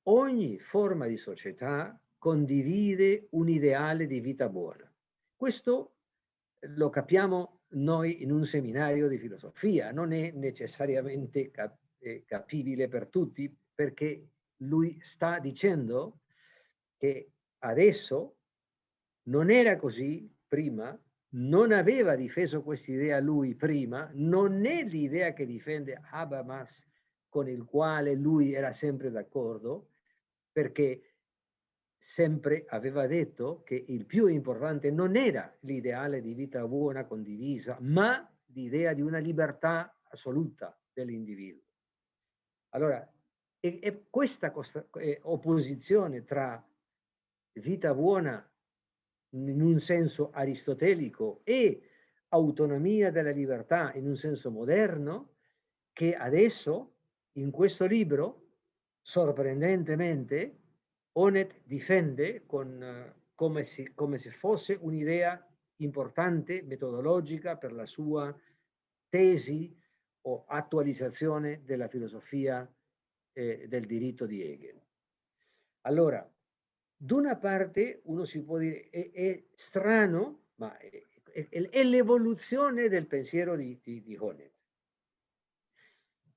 ogni forma di società condivide un ideale di vita buona. Questo lo capiamo noi in un seminario di filosofia, non è necessariamente capibile per tutti, perché lui sta dicendo che adesso non era così prima, non aveva difeso questa idea lui prima, non è l'idea che difende Habermas con il quale lui era sempre d'accordo, perché sempre aveva detto che il più importante non era l'ideale di vita buona condivisa, ma l'idea di una libertà assoluta dell'individuo. Allora, e questa opposizione tra vita buona in un senso aristotelico e autonomia della libertà in un senso moderno, che adesso in questo libro sorprendentemente Honneth difende come se fosse un'idea importante metodologica per la sua tesi o attualizzazione della filosofia del diritto di Hegel. Allora, da una parte uno si può dire è strano, ma è l'evoluzione del pensiero di Honneth.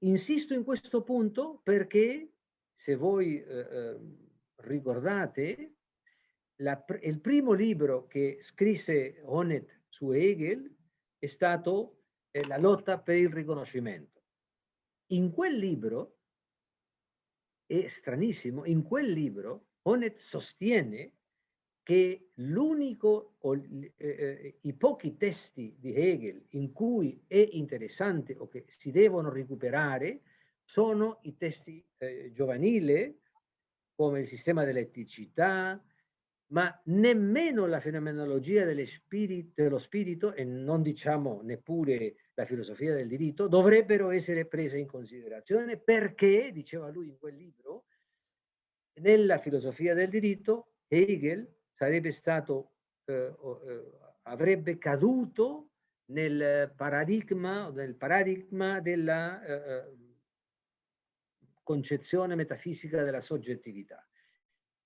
Insisto in questo punto perché, se voi ricordate, il primo libro che scrisse Honneth su Hegel è stato La lotta per il riconoscimento. In quel libro, è stranissimo, in quel libro Honneth sostiene che l'unico o i pochi testi di Hegel in cui è interessante o che si devono recuperare sono i testi giovanili, come il sistema dell'eticità, ma nemmeno la fenomenologia dello spirito, e non diciamo neppure la filosofia del diritto, dovrebbero essere prese in considerazione, perché, diceva lui in quel libro, nella filosofia del diritto Hegel sarebbe stato, avrebbe caduto nel paradigma della concezione metafisica della soggettività,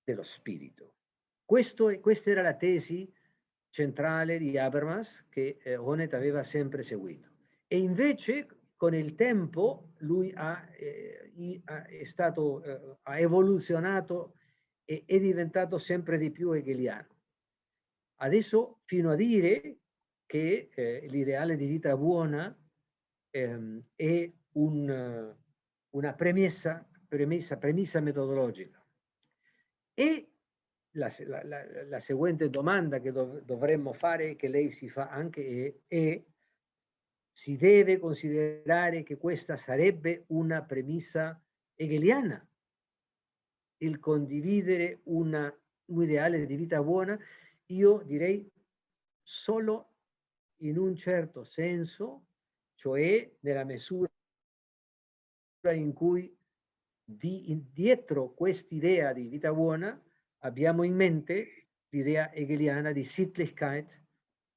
dello spirito. Questa era la tesi centrale di Habermas, che Honneth aveva sempre seguito. E invece con il tempo lui ha evoluzionato e è diventato sempre di più hegeliano. Adesso, fino a dire che l'ideale di vita buona è una premissa metodologica. E la seguente domanda che dovremmo fare, che lei si fa anche, è si deve considerare che questa sarebbe una premessa hegeliana, il condividere un ideale di vita buona. Io direi solo in un certo senso, cioè nella misura in cui dietro quest'idea di vita buona abbiamo in mente l'idea hegeliana di Sittlichkeit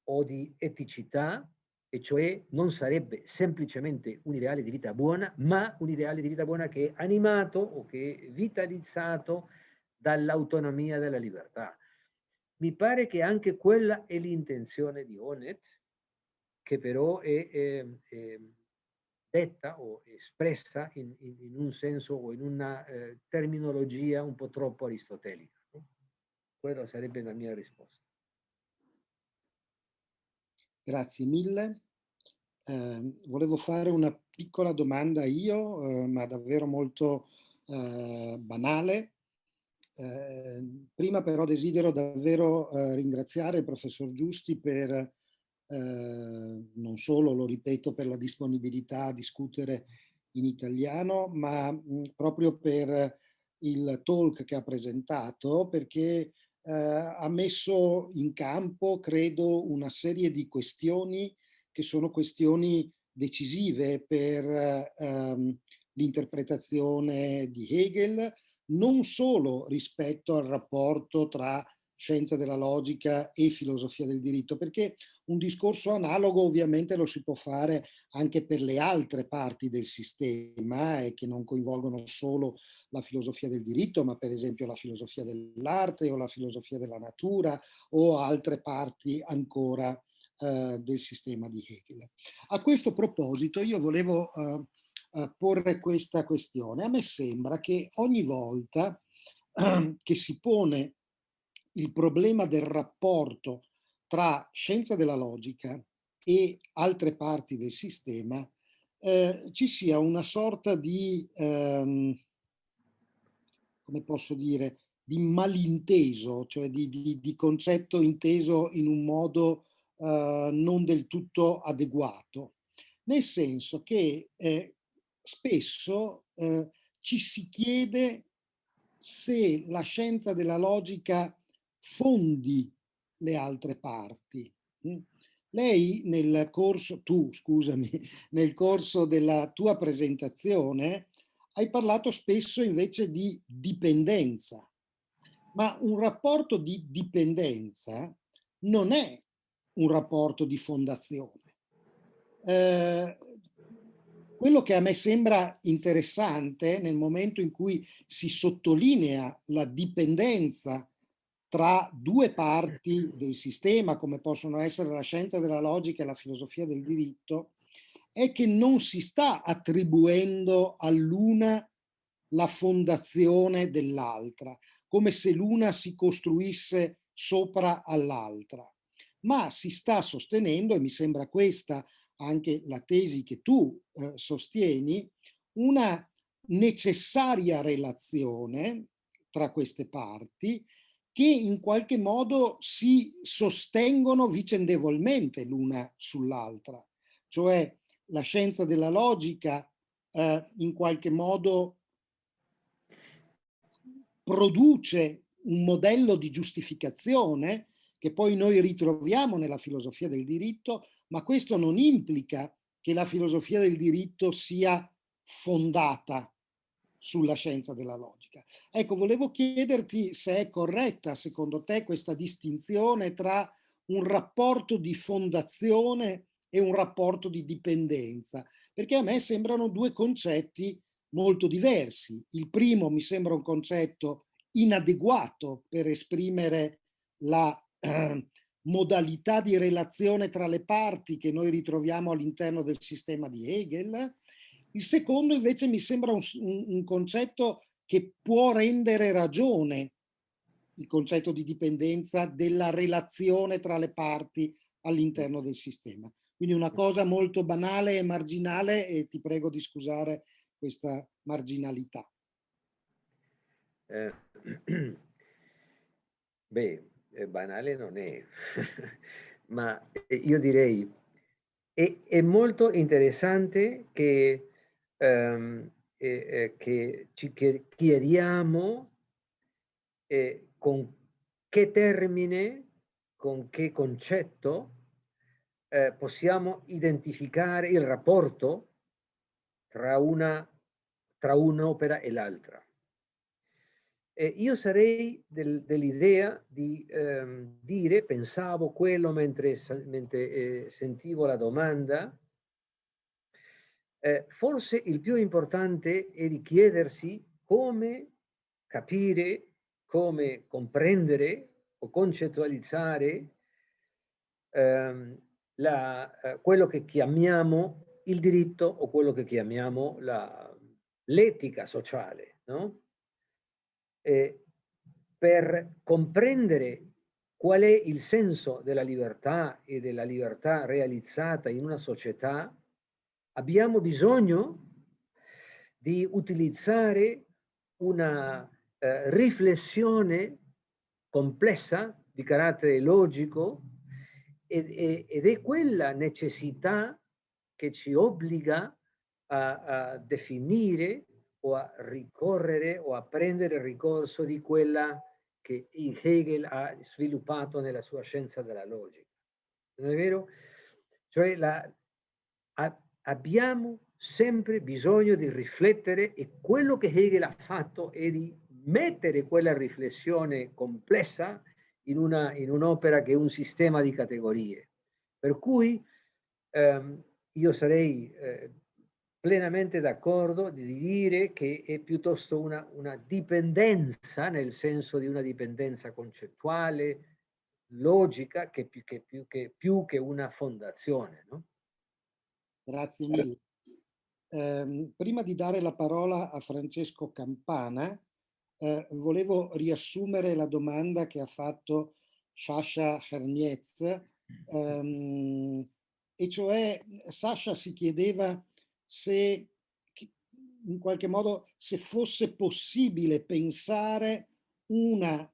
o di eticità, e cioè non sarebbe semplicemente un ideale di vita buona, ma un ideale di vita buona che è animato o che è vitalizzato dall'autonomia e dalla libertà. Mi pare che anche quella è l'intenzione di Honneth, che però è detta o espressa in un senso o in una terminologia un po' troppo aristotelica. No? Quella sarebbe la mia risposta. Grazie mille. Volevo fare una piccola domanda io, ma davvero molto banale. Prima però desidero davvero ringraziare il professor Giusti per non solo, lo ripeto, per la disponibilità a discutere in italiano, ma proprio per il talk che ha presentato, perché ha messo in campo, credo, una serie di questioni che sono questioni decisive per l'interpretazione di Hegel, non solo rispetto al rapporto tra scienza della logica e filosofia del diritto, perché un discorso analogo ovviamente lo si può fare anche per le altre parti del sistema e che non coinvolgono solo la filosofia del diritto, ma per esempio la filosofia dell'arte o la filosofia della natura o altre parti ancora del sistema di Hegel. A questo proposito io volevo porre questa questione. A me sembra che ogni volta che si pone il problema del rapporto tra scienza della logica e altre parti del sistema, ci sia una sorta di, come posso dire, di malinteso, cioè di concetto inteso in un modo non del tutto adeguato, nel senso che spesso ci si chiede se la scienza della logica fondi le altre parti. Lei nel corso, tu scusami, nel corso della tua presentazione hai parlato spesso invece di dipendenza, ma un rapporto di dipendenza non è un rapporto di fondazione. Quello che a me sembra interessante nel momento in cui si sottolinea la dipendenza tra due parti del sistema, come possono essere la scienza della logica e la filosofia del diritto, è che non si sta attribuendo all'una la fondazione dell'altra, come se l'una si costruisse sopra all'altra, ma si sta sostenendo, e mi sembra questa anche la tesi che tu sostieni, una necessaria relazione tra queste parti che in qualche modo si sostengono vicendevolmente l'una sull'altra. Cioè la scienza della logica in qualche modo produce un modello di giustificazione che poi noi ritroviamo nella filosofia del diritto, ma questo non implica che la filosofia del diritto sia fondata sulla scienza della logica. Ecco, volevo chiederti se è corretta, secondo te, questa distinzione tra un rapporto di fondazione e un rapporto di dipendenza, perché a me sembrano due concetti molto diversi. Il primo mi sembra un concetto inadeguato per esprimere la modalità di relazione tra le parti che noi ritroviamo all'interno del sistema di Hegel. Il secondo invece mi sembra un concetto che può rendere ragione, il concetto di dipendenza, della relazione tra le parti all'interno del sistema. Quindi una cosa molto banale e marginale, e ti prego di scusare questa marginalità. Beh, banale non è, ma io direi è molto interessante che ci chiediamo con che termine, con che concetto possiamo identificare il rapporto tra un'opera e l'altra. Io sarei dell'idea di dire, pensavo quello mentre sentivo la domanda, forse il più importante è di chiedersi come capire, come comprendere o concettualizzare quello che chiamiamo il diritto o quello che chiamiamo l'etica sociale, no? Per comprendere qual è il senso della libertà e della libertà realizzata in una società, abbiamo bisogno di utilizzare una riflessione complessa di carattere logico ed è quella necessità che ci obbliga a definire o a ricorrere o a prendere il ricorso di quella che Hegel ha sviluppato nella sua scienza della logica. Non è vero? Cioè abbiamo sempre bisogno di riflettere e quello che Hegel ha fatto è di mettere quella riflessione complessa in un'opera che è un sistema di categorie. Per cui io sarei plenamente d'accordo di dire che è piuttosto una dipendenza, nel senso di una dipendenza concettuale, logica, che più che una fondazione, no? Grazie mille. Prima di dare la parola a Francesco Campana, volevo riassumere la domanda che ha fatto Sasha Hermiez, e cioè Sasha si chiedeva se in qualche modo se fosse possibile pensare una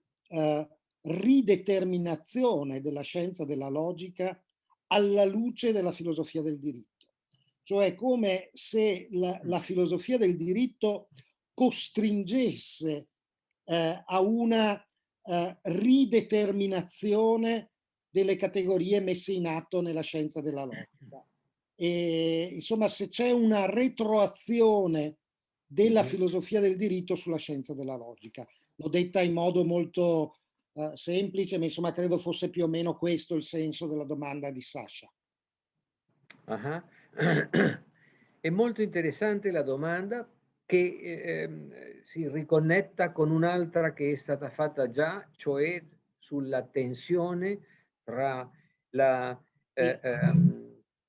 rideterminazione della scienza della logica alla luce della filosofia del diritto. Cioè come se la filosofia del diritto costringesse a una rideterminazione delle categorie messe in atto nella scienza della logica. E, insomma, se c'è una retroazione della filosofia del diritto sulla scienza della logica. L'ho detta in modo molto semplice, ma insomma credo fosse più o meno questo il senso della domanda di Sasha. È molto interessante la domanda che si riconnetta con un'altra che è stata fatta già, cioè sulla tensione tra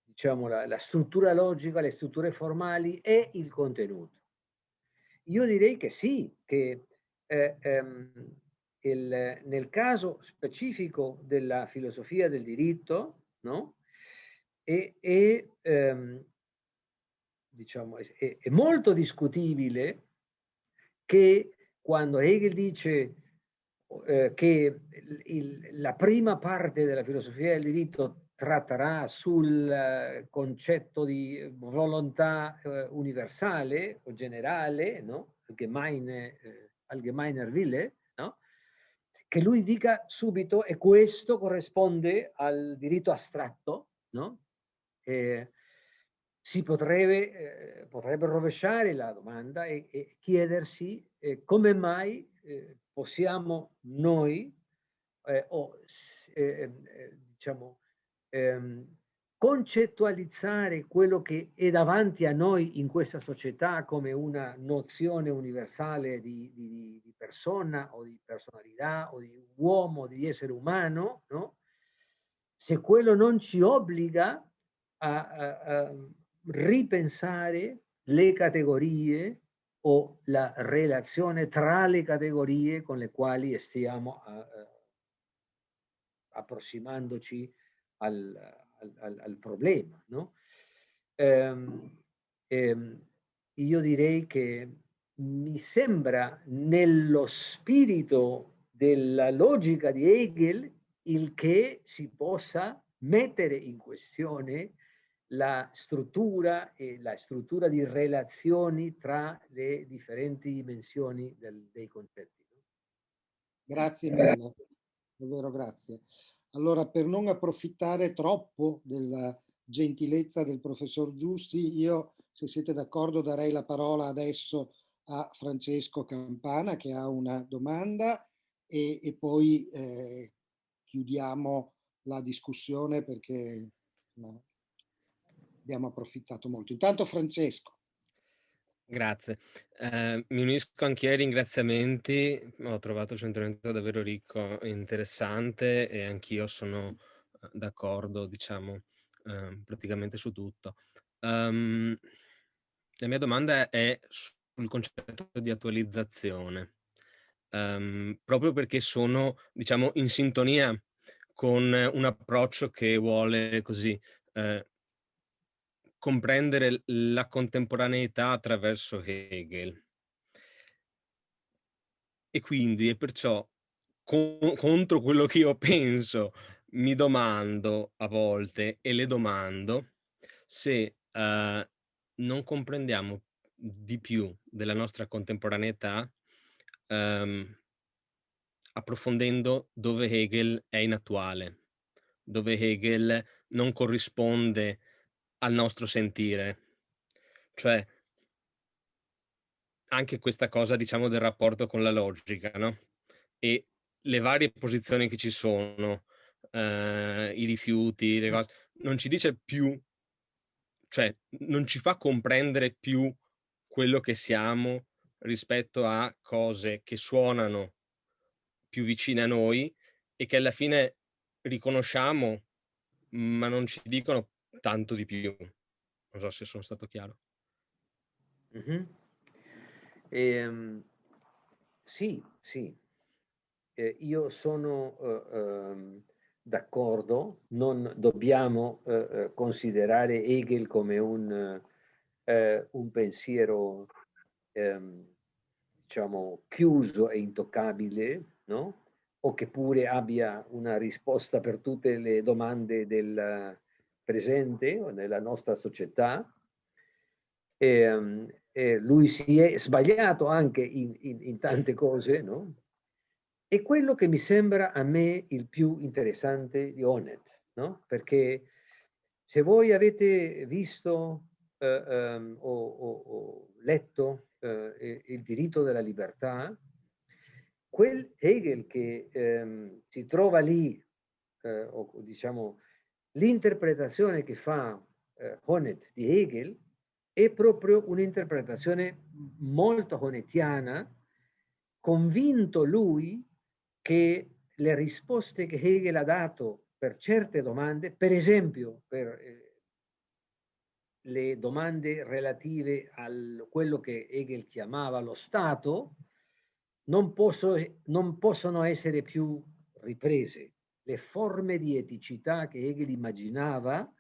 diciamo la struttura logica, le strutture formali e il contenuto. Io direi che sì, che nel caso specifico della filosofia del diritto, no? Diciamo, è molto discutibile che quando Hegel dice che la prima parte della filosofia del diritto tratterà sul concetto di volontà universale o generale, no? Allgemeiner Wille, no? Che lui dica subito e questo corrisponde al diritto astratto, no? Si potrebbe rovesciare la domanda e chiedersi come mai possiamo noi diciamo, concettualizzare quello che è davanti a noi in questa società come una nozione universale di persona o di personalità o di uomo, di essere umano, no? Se quello non ci obbliga a ripensare le categorie o la relazione tra le categorie con le quali stiamo approssimandoci al problema, no? Io direi che mi sembra nello spirito della logica di Hegel, il che si possa mettere in questione la struttura e la struttura di relazioni tra le differenti dimensioni dei concetti. Grazie mille, davvero grazie. Allora, per non approfittare troppo della gentilezza del professor Giusti, io, se siete d'accordo, darei la parola adesso a Francesco Campana, che ha una domanda, e poi chiudiamo la discussione perché abbiamo approfittato molto. Intanto Francesco. Grazie. Mi unisco anch'io ai ringraziamenti, ho trovato il suo intervento davvero ricco e interessante e anch'io sono d'accordo, diciamo, praticamente su tutto. La mia domanda è sul concetto di attualizzazione, proprio perché sono, diciamo, in sintonia con un approccio che vuole così comprendere la contemporaneità attraverso Hegel. E quindi, e perciò, contro quello che io penso, mi domando a volte, e le domando, se non comprendiamo di più della nostra contemporaneità, approfondendo dove Hegel è inattuale, dove Hegel non corrisponde al nostro sentire. Cioè, anche questa cosa, diciamo, del rapporto con la logica, no? E le varie posizioni che ci sono, i rifiuti, le cose, non ci dice più, cioè non ci fa comprendere più quello che siamo rispetto a cose che suonano più vicine a noi e che alla fine riconosciamo, ma non ci dicono tanto di più. Non so se sono stato chiaro. Sì, sì. Io sono d'accordo, non dobbiamo considerare Hegel come un pensiero diciamo chiuso e intoccabile, no? O che pure abbia una risposta per tutte le domande del presente o nella nostra società. Lui si è sbagliato anche in tante cose, no? È quello che mi sembra a me il più interessante di Honneth, no? Perché se voi avete visto o letto Il diritto della libertà, quel Hegel che si trova lì, o diciamo l'interpretazione che fa Honneth di Hegel è proprio un'interpretazione molto honnethiana, convinto lui che le risposte che Hegel ha dato per certe domande, per esempio per le domande relative a quello che Hegel chiamava lo Stato, non possono essere più riprese. Le forme di eticità che Hegel immaginava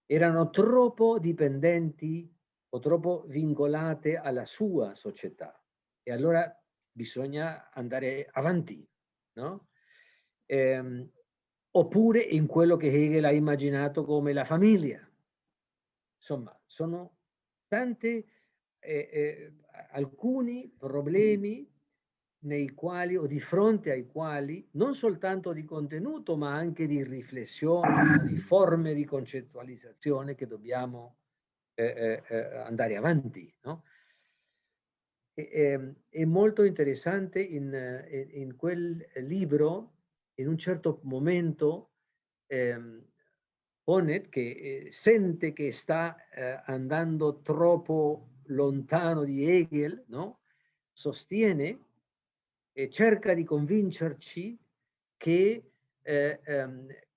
erano troppo dipendenti o troppo vincolate alla sua società. E allora bisogna andare avanti, no? Oppure in quello che Hegel ha immaginato come la famiglia. Insomma, sono tanti alcuni problemi nei quali o di fronte ai quali non soltanto di contenuto ma anche di riflessione, di forme di concettualizzazione che dobbiamo andare avanti, no? È molto interessante in quel libro, in un certo momento, Honneth, che sente che sta andando troppo lontano di Hegel, no? Sostiene e cerca di convincerci che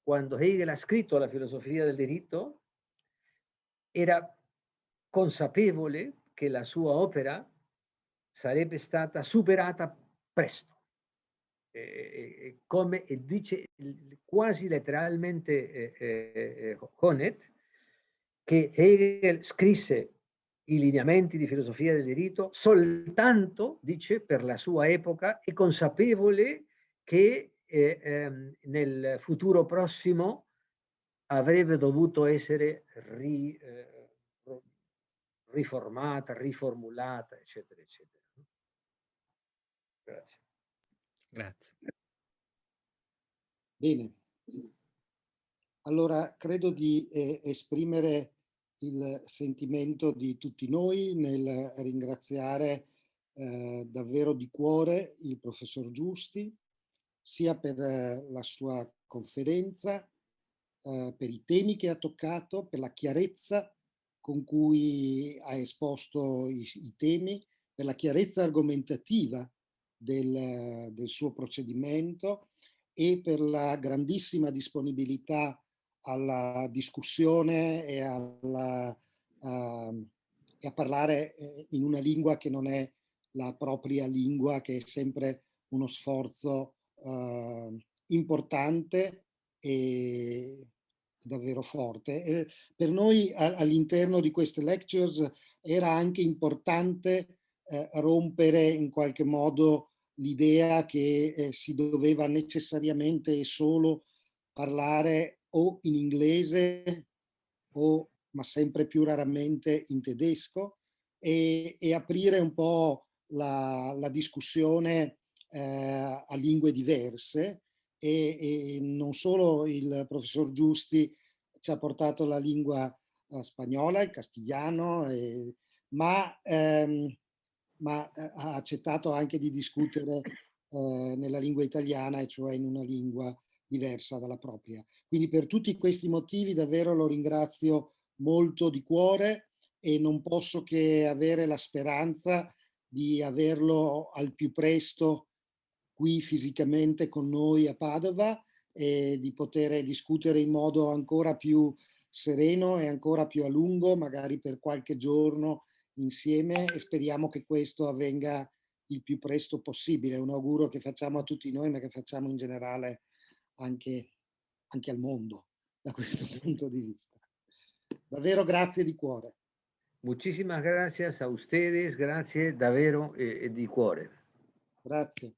quando Hegel ha scritto la filosofia del diritto era consapevole che la sua opera sarebbe stata superata presto. Come dice quasi letteralmente Honneth, che Hegel scrisse i lineamenti di filosofia del diritto soltanto, dice, per la sua epoca e consapevole che nel futuro prossimo avrebbe dovuto essere riformata, riformulata, eccetera, eccetera. Grazie. Grazie. Bene. Allora, credo di esprimere il sentimento di tutti noi nel ringraziare davvero di cuore il professor Giusti, sia per la sua conferenza, per i temi che ha toccato, per la chiarezza con cui ha esposto i temi, per la chiarezza argomentativa del suo procedimento e per la grandissima disponibilità alla discussione e a parlare in una lingua che non è la propria lingua, che è sempre uno sforzo importante e davvero forte. Per noi all'interno di queste lectures era anche importante rompere in qualche modo l'idea che si doveva necessariamente e solo parlare o in inglese o, ma sempre più raramente, in tedesco e aprire un po' la discussione a lingue diverse e non solo il professor Giusti ci ha portato la lingua spagnola, il castigliano, ma ha accettato anche di discutere nella lingua italiana, e cioè in una lingua diversa dalla propria. Quindi per tutti questi motivi davvero lo ringrazio molto di cuore e non posso che avere la speranza di averlo al più presto qui fisicamente con noi a Padova e di poter discutere in modo ancora più sereno e ancora più a lungo, magari per qualche giorno insieme, e speriamo che questo avvenga il più presto possibile. È un augurio che facciamo a tutti noi, ma che facciamo in generale anche al mondo da questo punto di vista. Davvero grazie di cuore. Muchísimas gracias a ustedes, grazie davvero di cuore. Grazie.